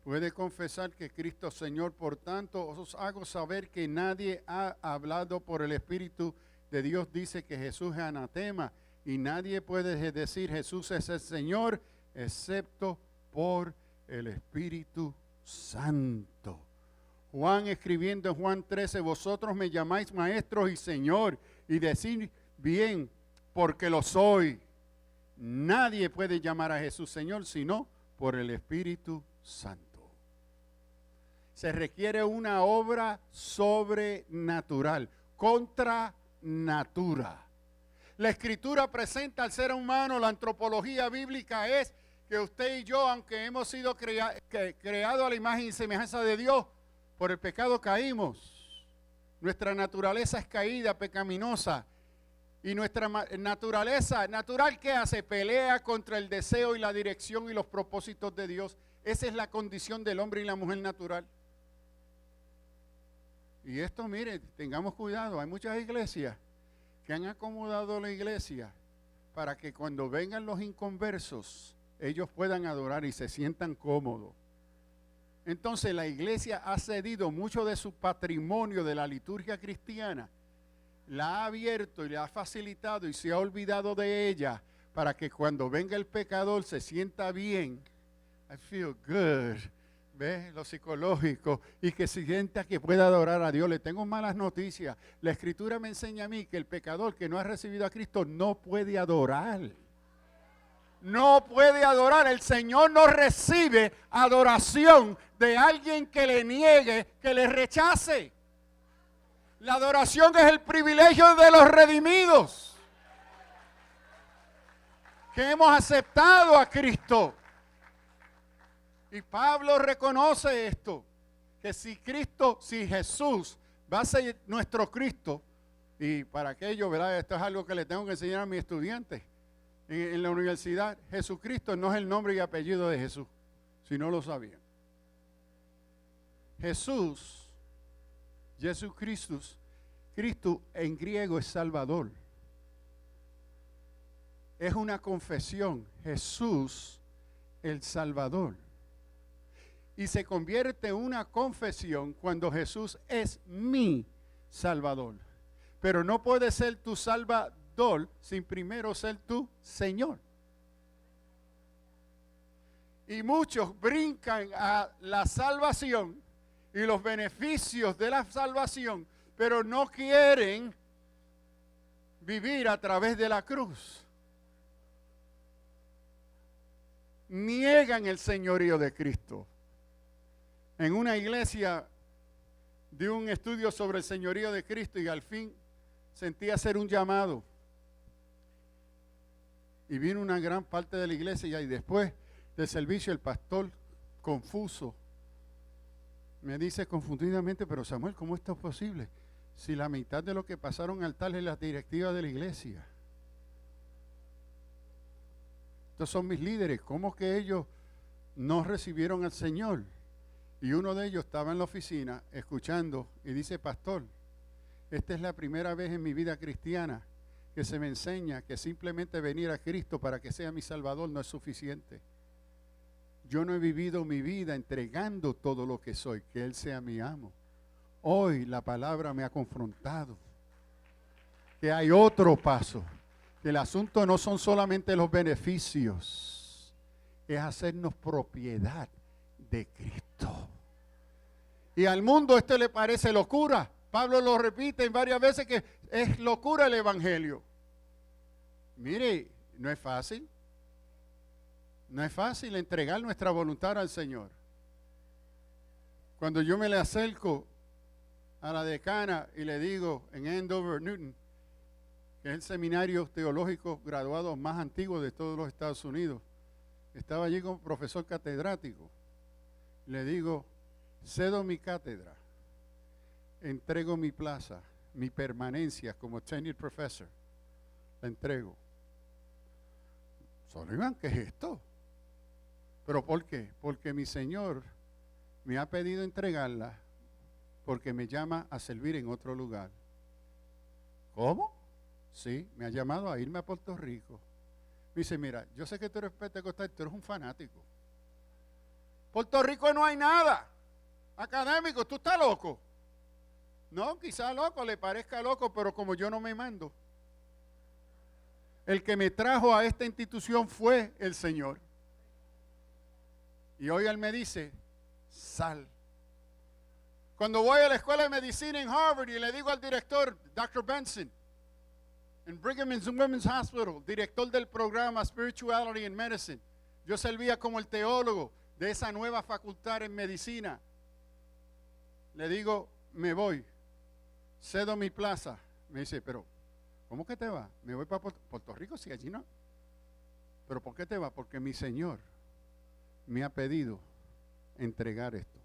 puede confesar que Cristo es Señor. Por tanto, os hago saber que nadie ha hablado por el Espíritu de Dios, dice que Jesús es anatema, y nadie puede decir Jesús es el Señor, excepto por el Espíritu Santo. Juan escribiendo en Juan 13, vosotros me llamáis maestros y Señor, y decir bien, porque lo soy. Nadie puede llamar a Jesús Señor, sino por el Espíritu Santo. Se requiere una obra sobrenatural, contra natura. La Escritura presenta al ser humano, la antropología bíblica es que usted y yo, aunque hemos sido creados a la imagen y semejanza de Dios, por el pecado caímos. Nuestra naturaleza es caída, pecaminosa. Y nuestra naturaleza natural, ¿qué hace? Pelea contra el deseo y la dirección y los propósitos de Dios. Esa es la condición del hombre y la mujer natural. Y esto, mire, tengamos cuidado. Hay muchas iglesias que han acomodado la iglesia para que cuando vengan los inconversos, ellos puedan adorar y se sientan cómodos. Entonces la iglesia ha cedido mucho de su patrimonio de la liturgia cristiana, la ha abierto y la ha facilitado y se ha olvidado de ella para que cuando venga el pecador se sienta bien. I feel good. ¿Ves? Lo psicológico. Y que se sienta que pueda adorar a Dios. Le tengo malas noticias. La Escritura me enseña a mí que el pecador que no ha recibido a Cristo no puede adorar. No puede adorar. El Señor no recibe adoración de alguien que le niegue, que le rechace. La adoración es el privilegio de los redimidos, que hemos aceptado a Cristo. Y Pablo reconoce esto, que si Jesús va a ser nuestro Cristo, y para aquello, ¿verdad? Esto es algo que le tengo que enseñar a mis estudiantes en la universidad. Jesucristo no es el nombre y apellido de Jesús, si no lo sabían. Jesucristo, Cristo en griego es Salvador. Es una confesión, Jesús el Salvador. Y se convierte en una confesión cuando Jesús es mi Salvador. Pero no puede ser tu Salvador sin primero ser tu Señor. Y muchos brincan a la salvación y los beneficios de la salvación, pero no quieren vivir a través de la cruz. Niegan el señorío de Cristo. En una iglesia di un estudio sobre el señorío de Cristo y al fin sentí hacer un llamado. Y vino una gran parte de la iglesia y después del servicio el pastor, confuso, me dice confundidamente, pero Samuel, ¿cómo esto es posible? Si la mitad de lo que pasaron al altar es la directiva de la iglesia. Estos son mis líderes, ¿cómo que ellos no recibieron al Señor? Y uno de ellos estaba en la oficina escuchando y dice, pastor, esta es la primera vez en mi vida cristiana que se me enseña que simplemente venir a Cristo para que sea mi Salvador no es suficiente. Yo no he vivido mi vida entregando todo lo que soy, que Él sea mi amo. Hoy la palabra me ha confrontado, que hay otro paso, que el asunto no son solamente los beneficios, es hacernos propiedad de Cristo. Y al mundo esto le parece locura. Pablo lo repite varias veces que es locura el evangelio. Mire, no es fácil. No es fácil entregar nuestra voluntad al Señor. Cuando yo me le acerco a la decana y le digo en Andover, Newton, que es el seminario teológico graduado más antiguo de todos los Estados Unidos, estaba allí como profesor catedrático. Le digo, cedo mi cátedra, entrego mi plaza, mi permanencia como tenured professor, la entrego. Sullivan, ¿qué es esto? ¿Pero por qué? Porque mi Señor me ha pedido entregarla porque me llama a servir en otro lugar. ¿Cómo? Sí, me ha llamado a irme a Puerto Rico. Me dice, mira, yo sé que tú eres pentecostal, tú eres un fanático. Puerto Rico no hay nada. Académico, tú estás loco. No, quizá loco, le parezca loco, pero como yo no me mando. El que me trajo a esta institución fue el Señor. Y hoy Él me dice, sal. Cuando voy a la escuela de medicina en Harvard y le digo al director, Dr. Benson, en Brigham and Women's Hospital, director del programa Spirituality and Medicine, yo servía como el teólogo de esa nueva facultad en medicina. Le digo, me voy, cedo mi plaza. Me dice, pero, ¿cómo que te vas? Me voy para Puerto Rico, si allí no. ¿Pero por qué te vas? Porque mi Señor me ha pedido entregar esto.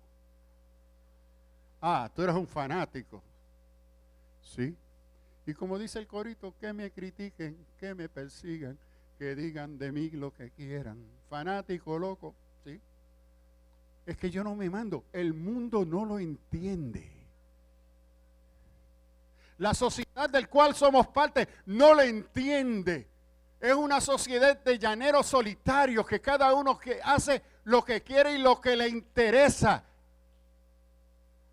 Ah, tú eres un fanático. Sí. Y como dice el corito, que me critiquen, que me persigan, que digan de mí lo que quieran. Fanático, loco. Sí. Es que yo no me mando. El mundo no lo entiende. La sociedad del cual somos parte no lo entiende. Es una sociedad de llaneros solitarios que cada uno que hace lo que quiere y lo que le interesa.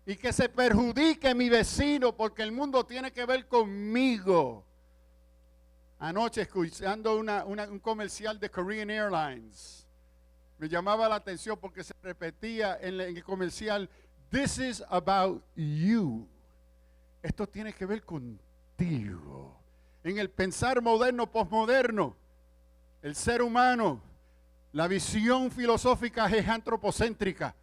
Y que se perjudique mi vecino porque el mundo tiene que ver conmigo. Anoche escuchando un comercial de Korean Airlines, me llamaba la atención porque se repetía en el comercial, "This is about you". Esto tiene que ver contigo. En el pensar moderno, posmoderno, el ser humano, la visión filosófica es antropocéntrica.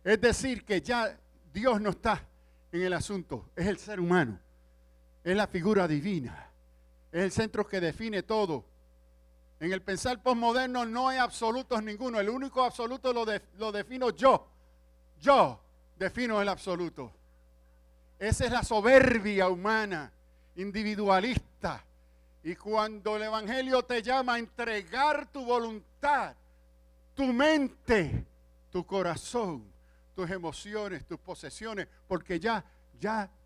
Es decir, que ya Dios no está en el asunto, es el ser humano, es la figura divina, es el centro que define todo. En el pensar posmoderno no hay absolutos ninguno, el único absoluto lo defino yo. Yo defino el absoluto. Esa es la soberbia humana, individualista. Y cuando el Evangelio te llama a entregar tu voluntad, tu mente, tu corazón, tus emociones, tus posesiones, porque ya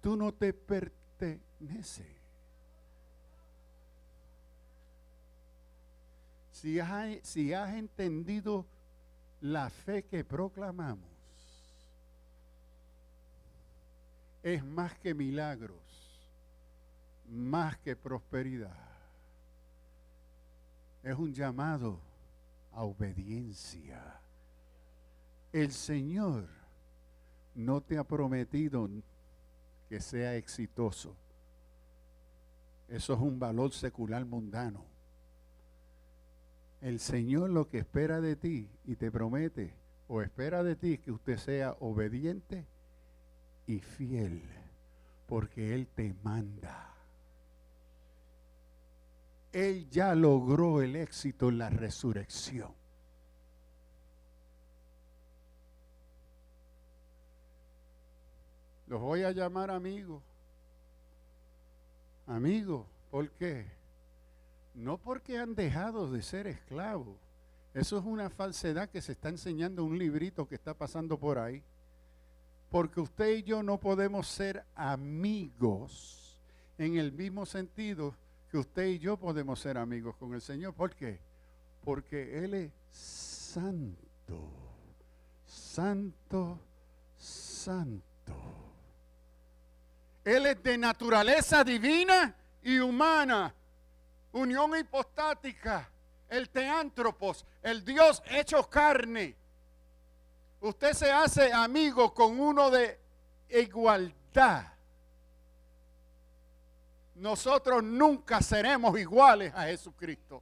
tú no te perteneces. Si has entendido la fe que proclamamos, es más que milagros, más que prosperidad. Es un llamado a obediencia. El Señor no te ha prometido que sea exitoso. Eso es un valor secular mundano. El Señor lo que espera de ti y te promete o espera de ti es que usted sea obediente y fiel, porque Él te manda. Él ya logró el éxito en la resurrección. Los voy a llamar amigos. Amigos, ¿por qué? No porque han dejado de ser esclavos. Eso es una falsedad que se está enseñando en un librito que está pasando por ahí. Porque usted y yo no podemos ser amigos en el mismo sentido que usted y yo podemos ser amigos con el Señor. ¿Por qué? Porque Él es santo, santo, santo. Él es de naturaleza divina y humana, unión hipostática, el teántropos, el Dios hecho carne. Usted se hace amigo con uno de igualdad. Nosotros nunca seremos iguales a Jesucristo.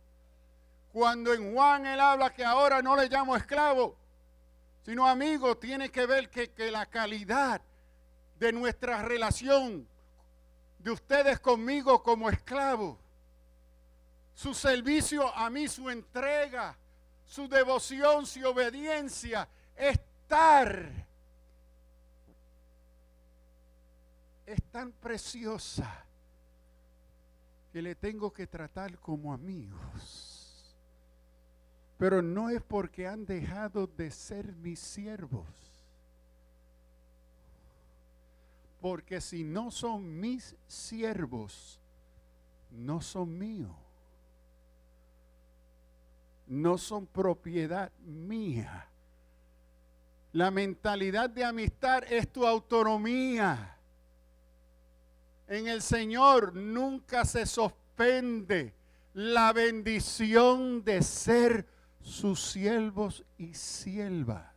Cuando en Juan él habla que ahora no le llamo esclavo, sino amigo, tiene que ver que la calidad de nuestra relación, de ustedes conmigo como esclavos, su servicio a mí, su entrega, su devoción, su obediencia, estar es tan preciosa que le tengo que tratar como amigos. Pero no es porque han dejado de ser mis siervos. Porque si no son mis siervos, no son míos. No son propiedad mía. La mentalidad de amistad es tu autonomía. En el Señor nunca se suspende la bendición de ser sus siervos y siervas.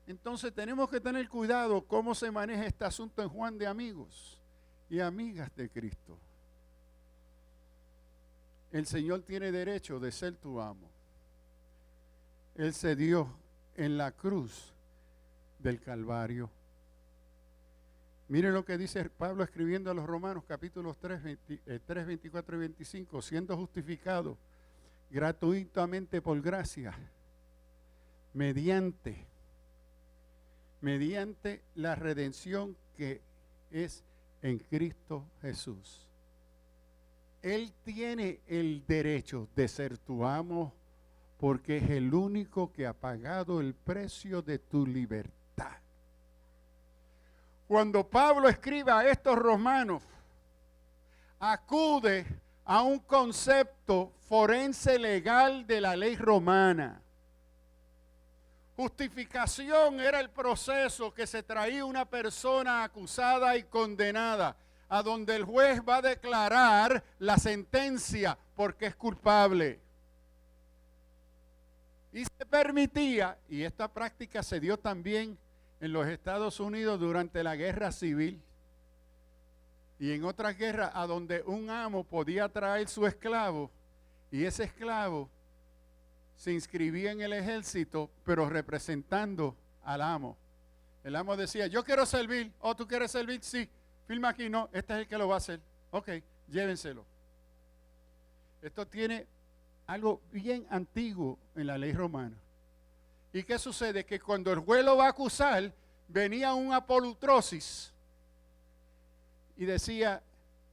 Entonces tenemos que tener cuidado cómo se maneja este asunto en Juan de amigos y amigas de Cristo. El Señor tiene derecho de ser tu amo. Él se dio en la cruz del Calvario. Miren lo que dice Pablo escribiendo a los Romanos, capítulos 3, 24 y 25, siendo justificado gratuitamente por gracia, mediante la redención que es en Cristo Jesús. Él tiene el derecho de ser tu amo porque es el único que ha pagado el precio de tu libertad. Cuando Pablo escribe a estos romanos, acude a un concepto forense legal de la ley romana. Justificación era el proceso que se traía una persona acusada y condenada, a donde el juez va a declarar la sentencia porque es culpable. Y se permitía, y esta práctica se dio también en los Estados Unidos durante la guerra civil y en otras guerras, a donde un amo podía traer su esclavo y ese esclavo se inscribía en el ejército, pero representando al amo. El amo decía, yo quiero servir. Oh, ¿tú quieres servir? Sí. Firma aquí. No, este es el que lo va a hacer. Ok, llévenselo. Esto tiene algo bien antiguo en la ley romana. ¿Y qué sucede? Que cuando el juez lo va a acusar, venía un apolutrosis y decía,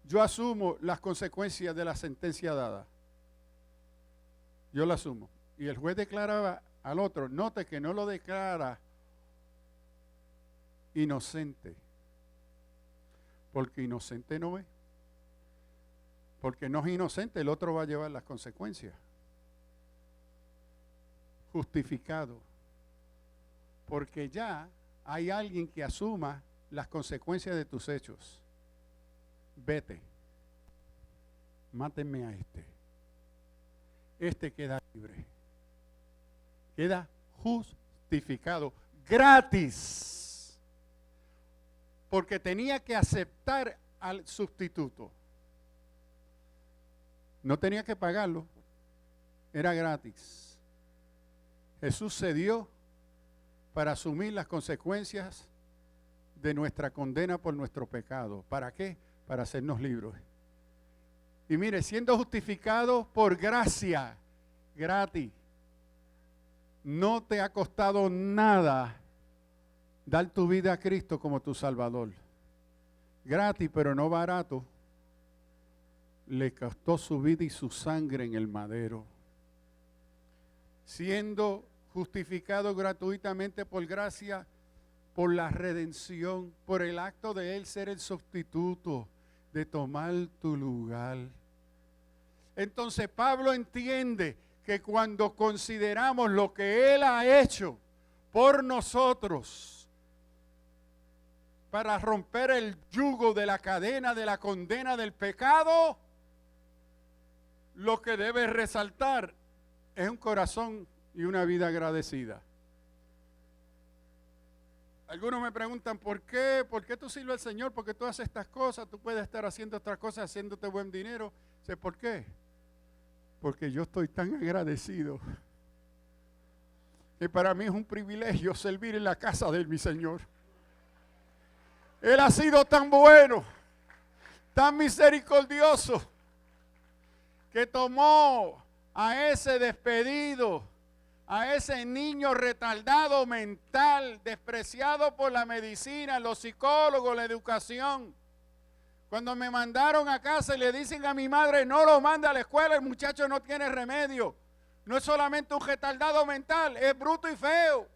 yo asumo las consecuencias de la sentencia dada. Yo la asumo. Y el juez declaraba al otro, note que no lo declara inocente, porque inocente no es. Porque no es inocente, el otro va a llevar las consecuencias. Justificado. Porque ya hay alguien que asuma las consecuencias de tus hechos. Vete. Mátenme a este. Este queda libre. Queda justificado. Gratis. Porque tenía que aceptar al sustituto. No tenía que pagarlo, era gratis. Jesús se dio para asumir las consecuencias de nuestra condena por nuestro pecado. ¿Para qué? Para hacernos libres. Y mire, siendo justificados por gracia, gratis, no te ha costado nada dar tu vida a Cristo como tu Salvador. Gratis, pero no barato. Le costó su vida y su sangre en el madero. Siendo justificado gratuitamente por gracia, por la redención, por el acto de Él ser el sustituto, de tomar tu lugar. Entonces Pablo entiende que cuando consideramos lo que Él ha hecho por nosotros, para romper el yugo de la cadena de la condena del pecado, lo que debe resaltar es un corazón y una vida agradecida. Algunos me preguntan, ¿por qué? ¿Por qué tú sirves al Señor? ¿Por qué tú haces estas cosas? Tú puedes estar haciendo otras cosas, haciéndote buen dinero. Sé por qué. Porque yo estoy tan agradecido que para mí es un privilegio servir en la casa de mi Señor. Él ha sido tan bueno, tan misericordioso, que tomó a ese despedido, a ese niño retardado mental, despreciado por la medicina, los psicólogos, la educación. Cuando me mandaron a casa y le dicen a mi madre, no lo manda a la escuela, el muchacho no tiene remedio. No es solamente un retardado mental, es bruto y feo.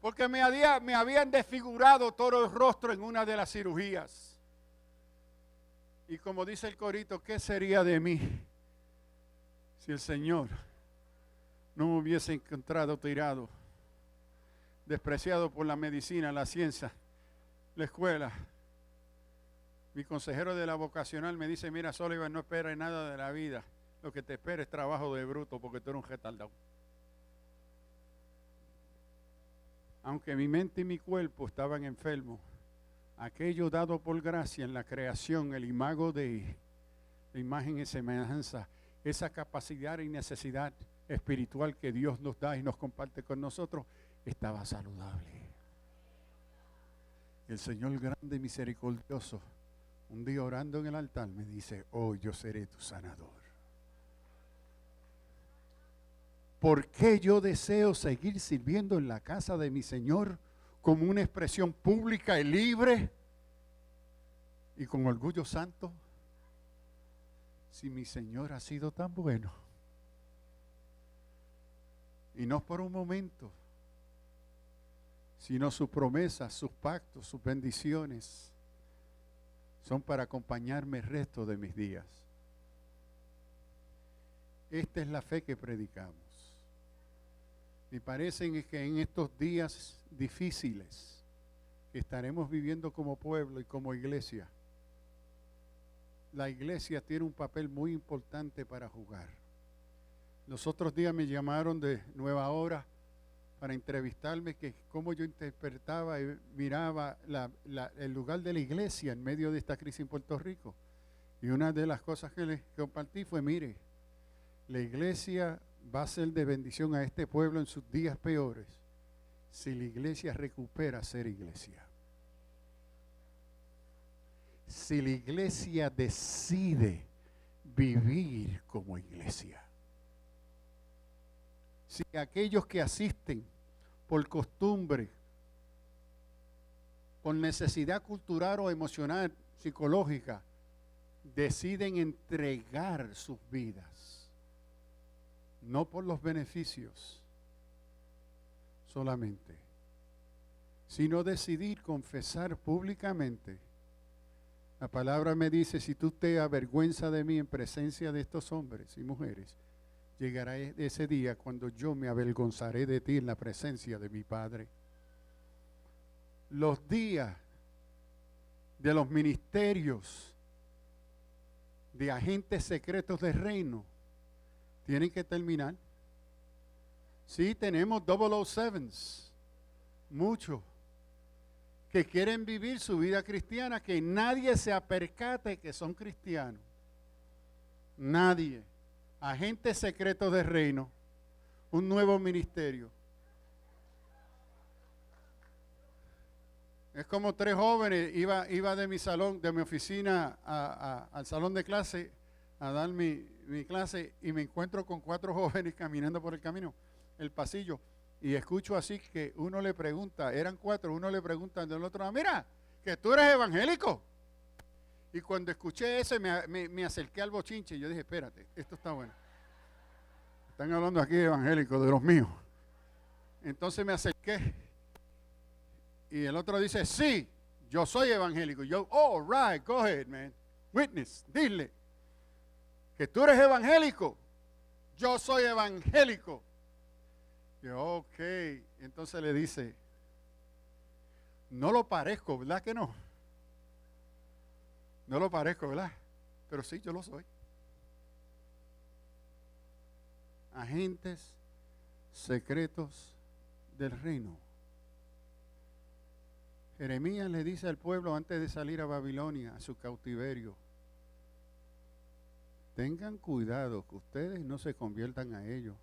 Porque me habían desfigurado todo el rostro en una de las cirugías. Y como dice el corito, ¿qué sería de mí si el Señor no me hubiese encontrado tirado, despreciado por la medicina, la ciencia, la escuela? Mi consejero de la vocacional me dice, mira, Sullivan, no esperes nada de la vida. Lo que te espera es trabajo de bruto porque tú eres un retardado. Aunque mi mente y mi cuerpo estaban enfermos, aquello dado por gracia en la creación, el imago de la imagen y semejanza, esa capacidad y necesidad espiritual que Dios nos da y nos comparte con nosotros, estaba saludable. El Señor grande y misericordioso, un día orando en el altar, me dice, hoy yo seré tu sanador. ¿Por qué yo deseo seguir sirviendo en la casa de mi Señor como una expresión pública y libre y con orgullo santo? Si mi Señor ha sido tan bueno. Y no por un momento, sino sus promesas, sus pactos, sus bendiciones son para acompañarme el resto de mis días. Esta es la fe que predicamos. Me parece que en estos días difíciles que estaremos viviendo como pueblo y como iglesia, la iglesia tiene un papel muy importante para jugar. Los otros días me llamaron de Nueva Hora para entrevistarme que cómo yo interpretaba y miraba el lugar de la iglesia en medio de esta crisis en Puerto Rico. Y una de las cosas que les compartí fue, mire, la iglesia va a ser de bendición a este pueblo en sus días peores si la iglesia recupera ser iglesia. Si la iglesia decide vivir como iglesia. Si aquellos que asisten por costumbre, por necesidad cultural o emocional, psicológica, deciden entregar sus vidas, no por los beneficios solamente, sino decidir confesar públicamente. La palabra me dice, si tú te avergüenzas de mí en presencia de estos hombres y mujeres, llegará ese día cuando yo me avergonzaré de ti en la presencia de mi Padre. Los días de los ministerios de agentes secretos del reino tienen que terminar. Sí, tenemos 007s, muchos, que quieren vivir su vida cristiana, que nadie se apercate que son cristianos. Nadie. Agentes secretos del reino. Un nuevo ministerio. Es como 3 jóvenes, iba de mi salón, de mi oficina al salón de clase, a dar mi clase, y me encuentro con 4 jóvenes caminando por el camino, el pasillo, y escucho así que uno le pregunta, eran 4, uno le pregunta del otro, mira, que tú eres evangélico. Y cuando escuché eso me acerqué al bochinche y yo dije, espérate, esto está bueno. Están hablando aquí de evangélicos, de los míos. Entonces me acerqué y el otro dice, sí, yo soy evangélico. Y yo, oh, right, go ahead, man. Witness, dile que tú eres evangélico. Yo soy evangélico. Y yo, ok. Entonces le dice, no lo parezco, ¿verdad que no? No lo parezco, ¿verdad? Pero sí, yo lo soy. Agentes secretos del reino. Jeremías le dice al pueblo antes de salir a Babilonia, a su cautiverio, tengan cuidado que ustedes no se conviertan a ellos.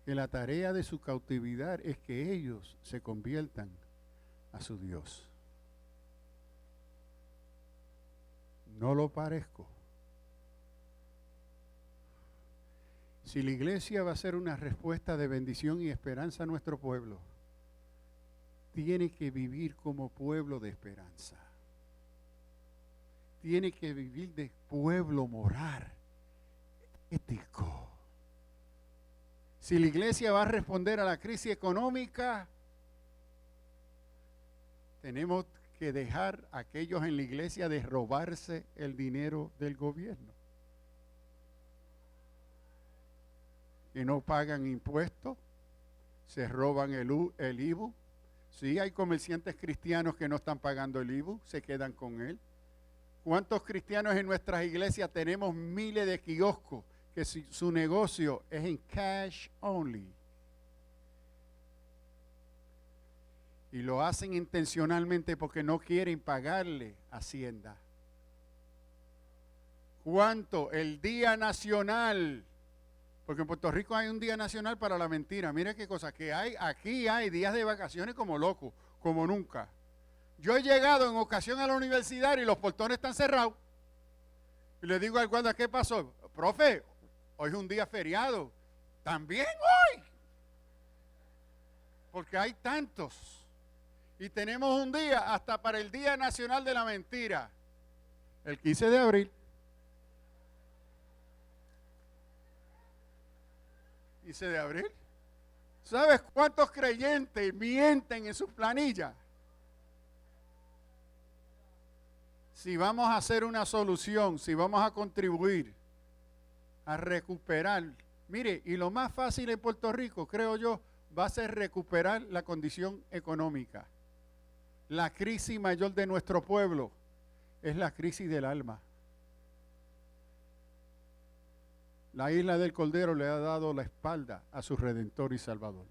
Que la tarea de su cautividad es que ellos se conviertan a su Dios. No lo parezco. Si la iglesia va a ser una respuesta de bendición y esperanza a nuestro pueblo, tiene que vivir como pueblo de esperanza. Tiene que vivir de pueblo moral, ético. Si la iglesia va a responder a la crisis económica, tenemos que dejar a aquellos en la iglesia de robarse el dinero del gobierno. Que no pagan impuestos, se roban el IVU. Sí, hay comerciantes cristianos que no están pagando el IVU, se quedan con él. ¿Cuántos cristianos en nuestras iglesias tenemos miles de kioscos que su negocio es en cash only? Y lo hacen intencionalmente porque no quieren pagarle Hacienda. ¿Cuánto? El Día Nacional. Porque en Puerto Rico hay un Día Nacional para la mentira. Mira qué cosa, que aquí hay días de vacaciones como locos, como nunca. Yo he llegado en ocasión a la universidad y los portones están cerrados. Y le digo al guarda, ¿qué pasó? Profe, hoy es un día feriado. ¿También hoy? Porque hay tantos. Y tenemos un día hasta para el Día Nacional de la Mentira. El 15 de abril. 15 de abril. ¿Sabes cuántos creyentes mienten en sus planillas? Si vamos a hacer una solución, si vamos a contribuir a recuperar, mire, y lo más fácil en Puerto Rico, creo yo, va a ser recuperar la condición económica. La crisis mayor de nuestro pueblo es la crisis del alma. La isla del Cordero le ha dado la espalda a su Redentor y Salvador.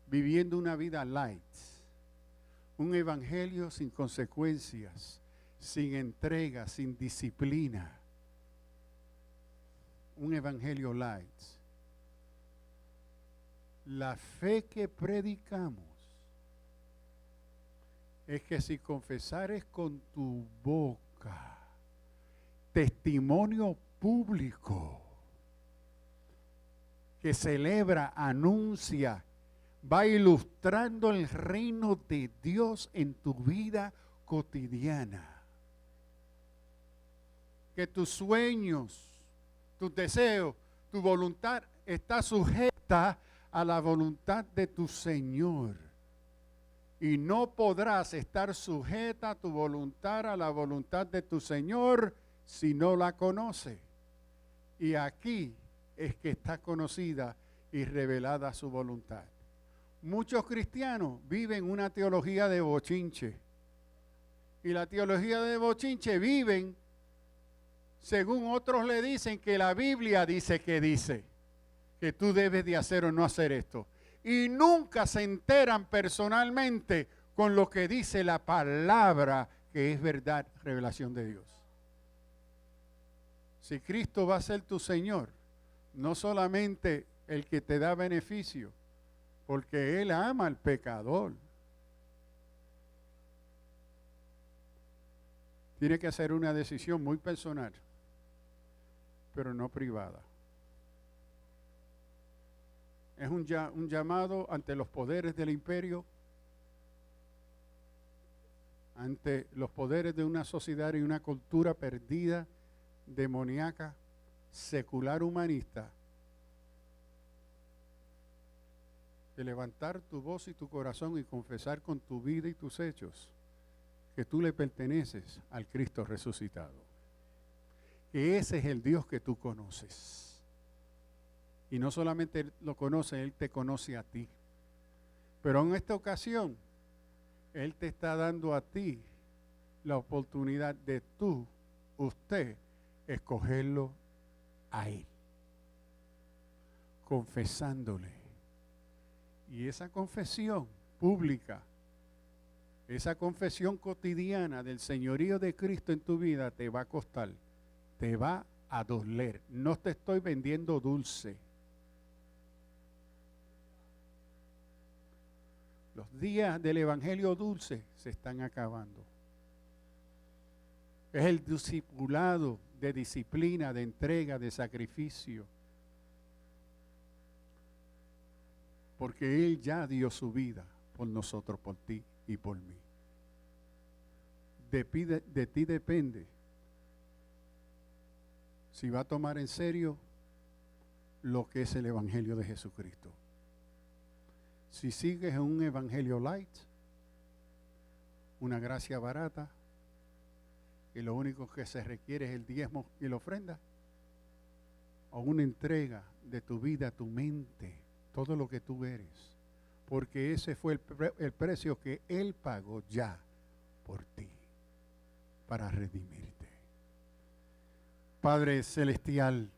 Viviendo una vida light. Un evangelio sin consecuencias, sin entrega, sin disciplina. Un evangelio light. La fe que predicamos es que si confesares con tu boca testimonio público que celebra, anuncia, va ilustrando el reino de Dios en tu vida cotidiana. Que tus sueños, tus deseos, tu voluntad está sujeta a la voluntad de tu Señor. Y no podrás estar sujeta tu voluntad a la voluntad de tu Señor si no la conoce. Y aquí es que está conocida y revelada su voluntad. Muchos cristianos viven una teología de bochinche. Y la teología de bochinche viven según otros le dicen que la Biblia dice que tú debes de hacer o no hacer esto. y nunca se enteran personalmente con lo que dice la palabra, que es verdad, revelación de Dios. Si Cristo va a ser tu Señor, no solamente el que te da beneficio, porque Él ama al pecador. Tiene que hacer una decisión muy personal, pero no privada. Es un llamado ante los poderes del imperio, ante los poderes de una sociedad y una cultura perdida, demoníaca, secular, humanista, de levantar tu voz y tu corazón y confesar con tu vida y tus hechos que tú le perteneces al Cristo resucitado. Que ese es el Dios que tú conoces. Y no solamente lo conoce, Él te conoce a ti. Pero en esta ocasión, Él te está dando a ti la oportunidad de usted, escogerlo a Él. Confesándole. Y esa confesión pública, esa confesión cotidiana del señorío de Cristo en tu vida te va a costar, te va a doler. No te estoy vendiendo dulce. Los días del evangelio dulce se están acabando. Es el discipulado de disciplina, de entrega, de sacrificio. Porque Él ya dio su vida por nosotros, por ti y por mí. De ti depende si va a tomar en serio lo que es el evangelio de Jesucristo. Si sigues en un evangelio light, una gracia barata, y lo único que se requiere es el diezmo y la ofrenda, o una entrega de tu vida, tu mente, todo lo que tú eres, porque ese fue el precio que Él pagó ya por ti, para redimirte. Padre Celestial,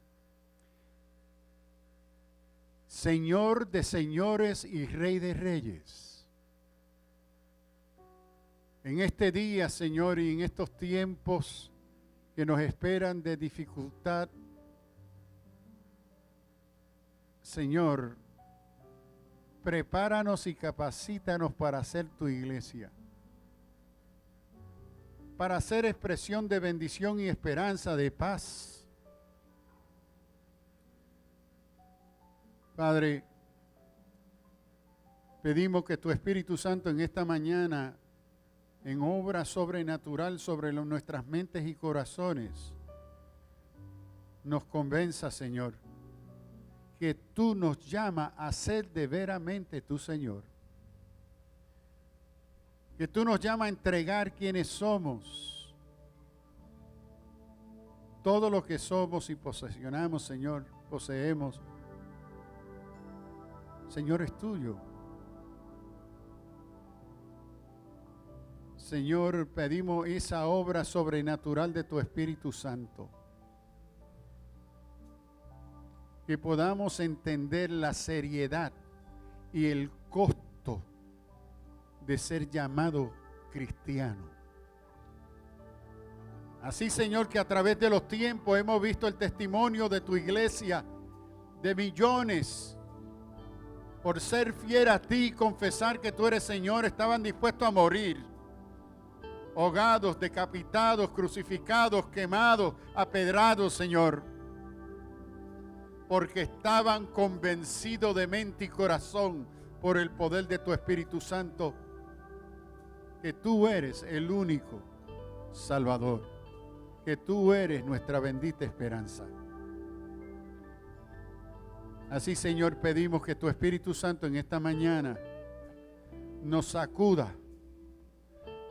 Señor de señores y Rey de reyes, en este día, Señor, y en estos tiempos que nos esperan de dificultad, Señor, prepáranos y capacítanos para ser tu iglesia, para ser expresión de bendición y esperanza, de paz. Padre, pedimos que tu Espíritu Santo en esta mañana, en obra sobrenatural sobre nuestras mentes y corazones, nos convenza, Señor, que tú nos llamas a ser de veramente tu Señor. Que tú nos llamas a entregar quienes somos. Todo lo que somos y posesionamos, Señor, poseemos. Señor, es tuyo. Señor, pedimos esa obra sobrenatural de tu Espíritu Santo. Que podamos entender la seriedad y el costo de ser llamado cristiano. Así, Señor, que a través de los tiempos hemos visto el testimonio de tu iglesia, de millones, por ser fiel a ti y confesar que tú eres Señor, estaban dispuestos a morir, ahogados, decapitados, crucificados, quemados, apedrados, Señor, porque estaban convencidos de mente y corazón por el poder de tu Espíritu Santo, que tú eres el único Salvador, que tú eres nuestra bendita esperanza. Así, Señor, pedimos que tu Espíritu Santo en esta mañana nos sacuda,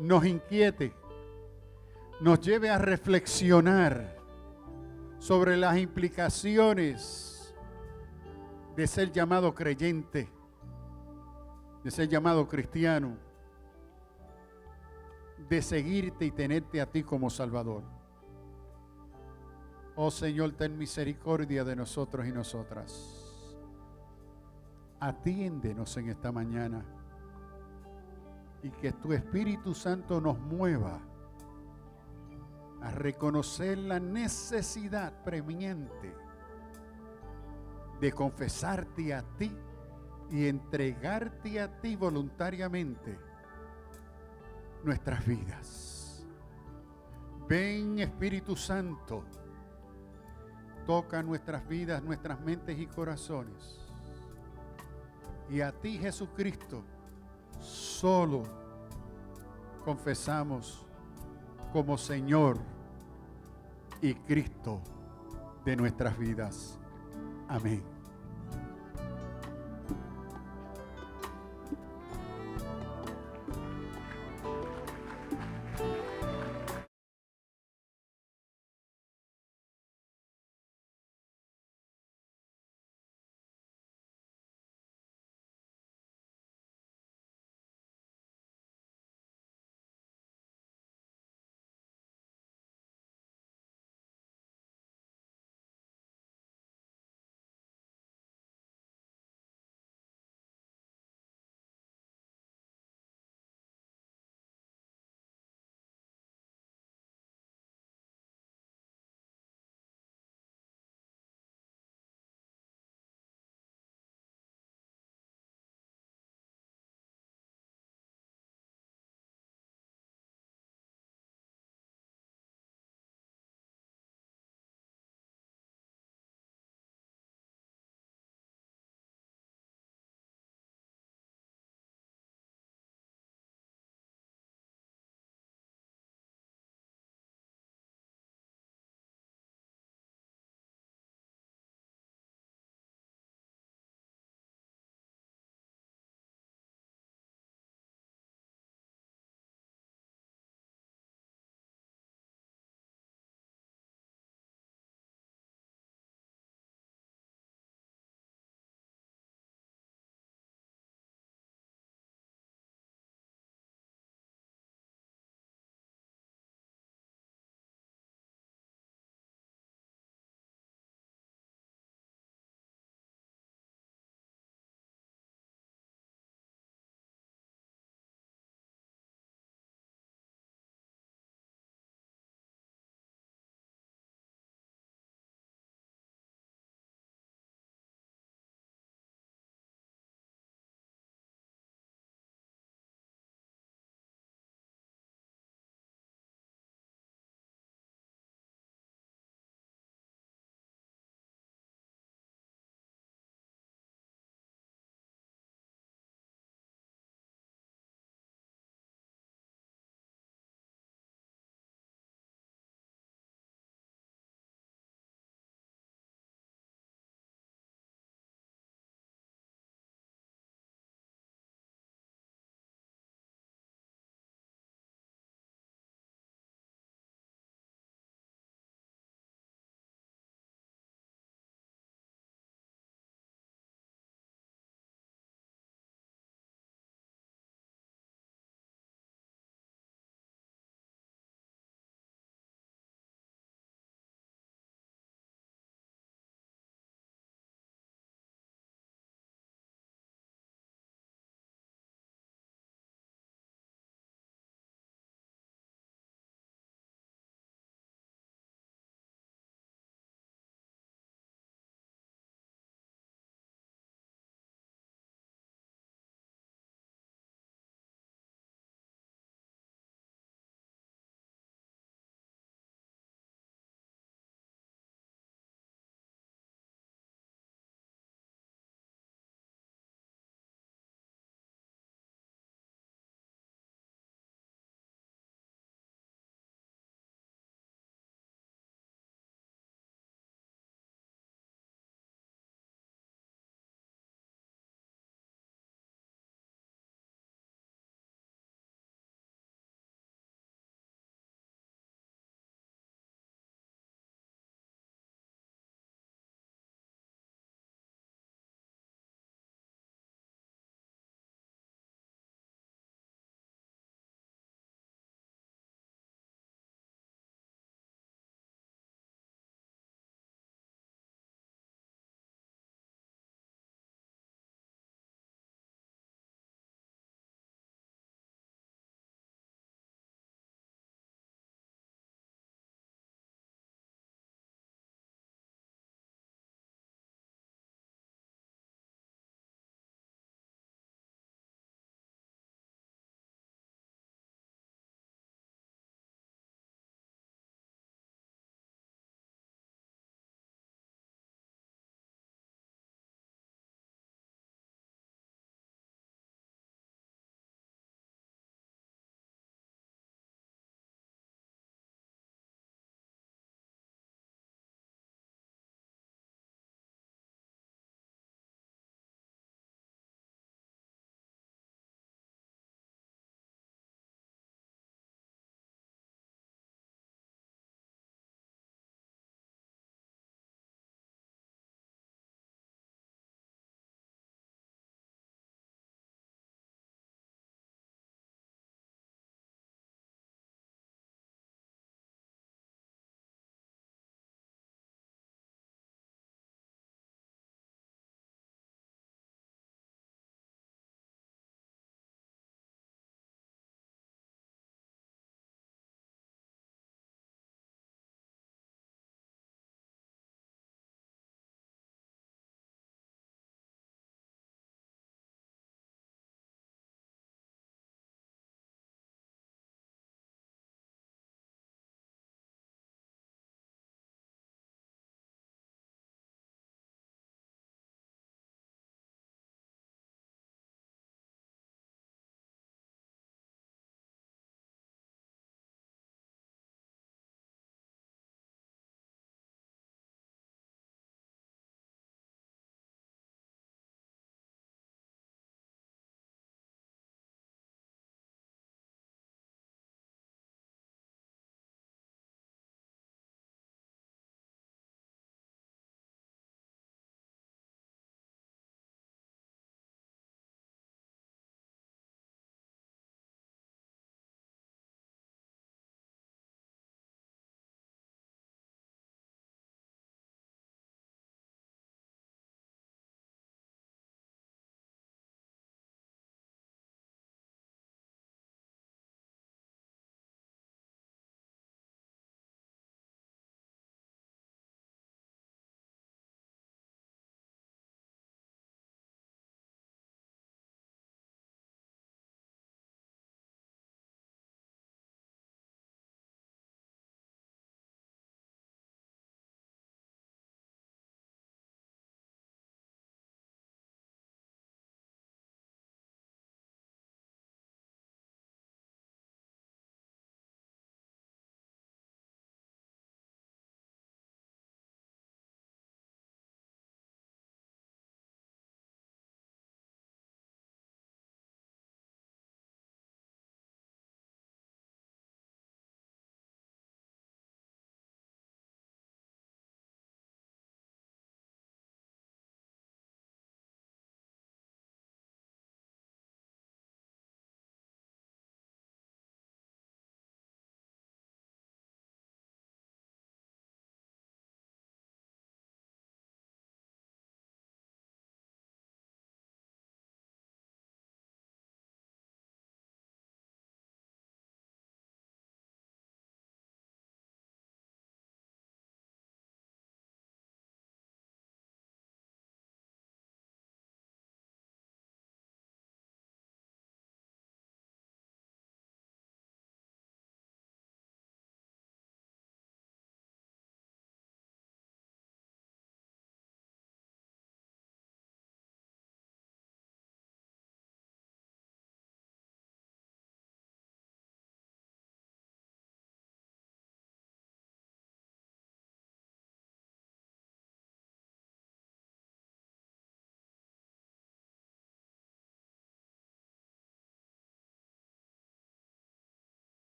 nos inquiete, nos lleve a reflexionar sobre las implicaciones de ser llamado creyente, de ser llamado cristiano, de seguirte y tenerte a ti como Salvador. Oh Señor, ten misericordia de nosotros y nosotras. atiéndenos en esta mañana y que tu Espíritu Santo nos mueva a reconocer la necesidad premiente de confesarte a ti y entregarte a ti voluntariamente nuestras vidas. Ven, Espíritu Santo, toca nuestras vidas, nuestras mentes y corazones. Y a ti, Jesucristo, solo confesamos como Señor y Cristo de nuestras vidas. Amén.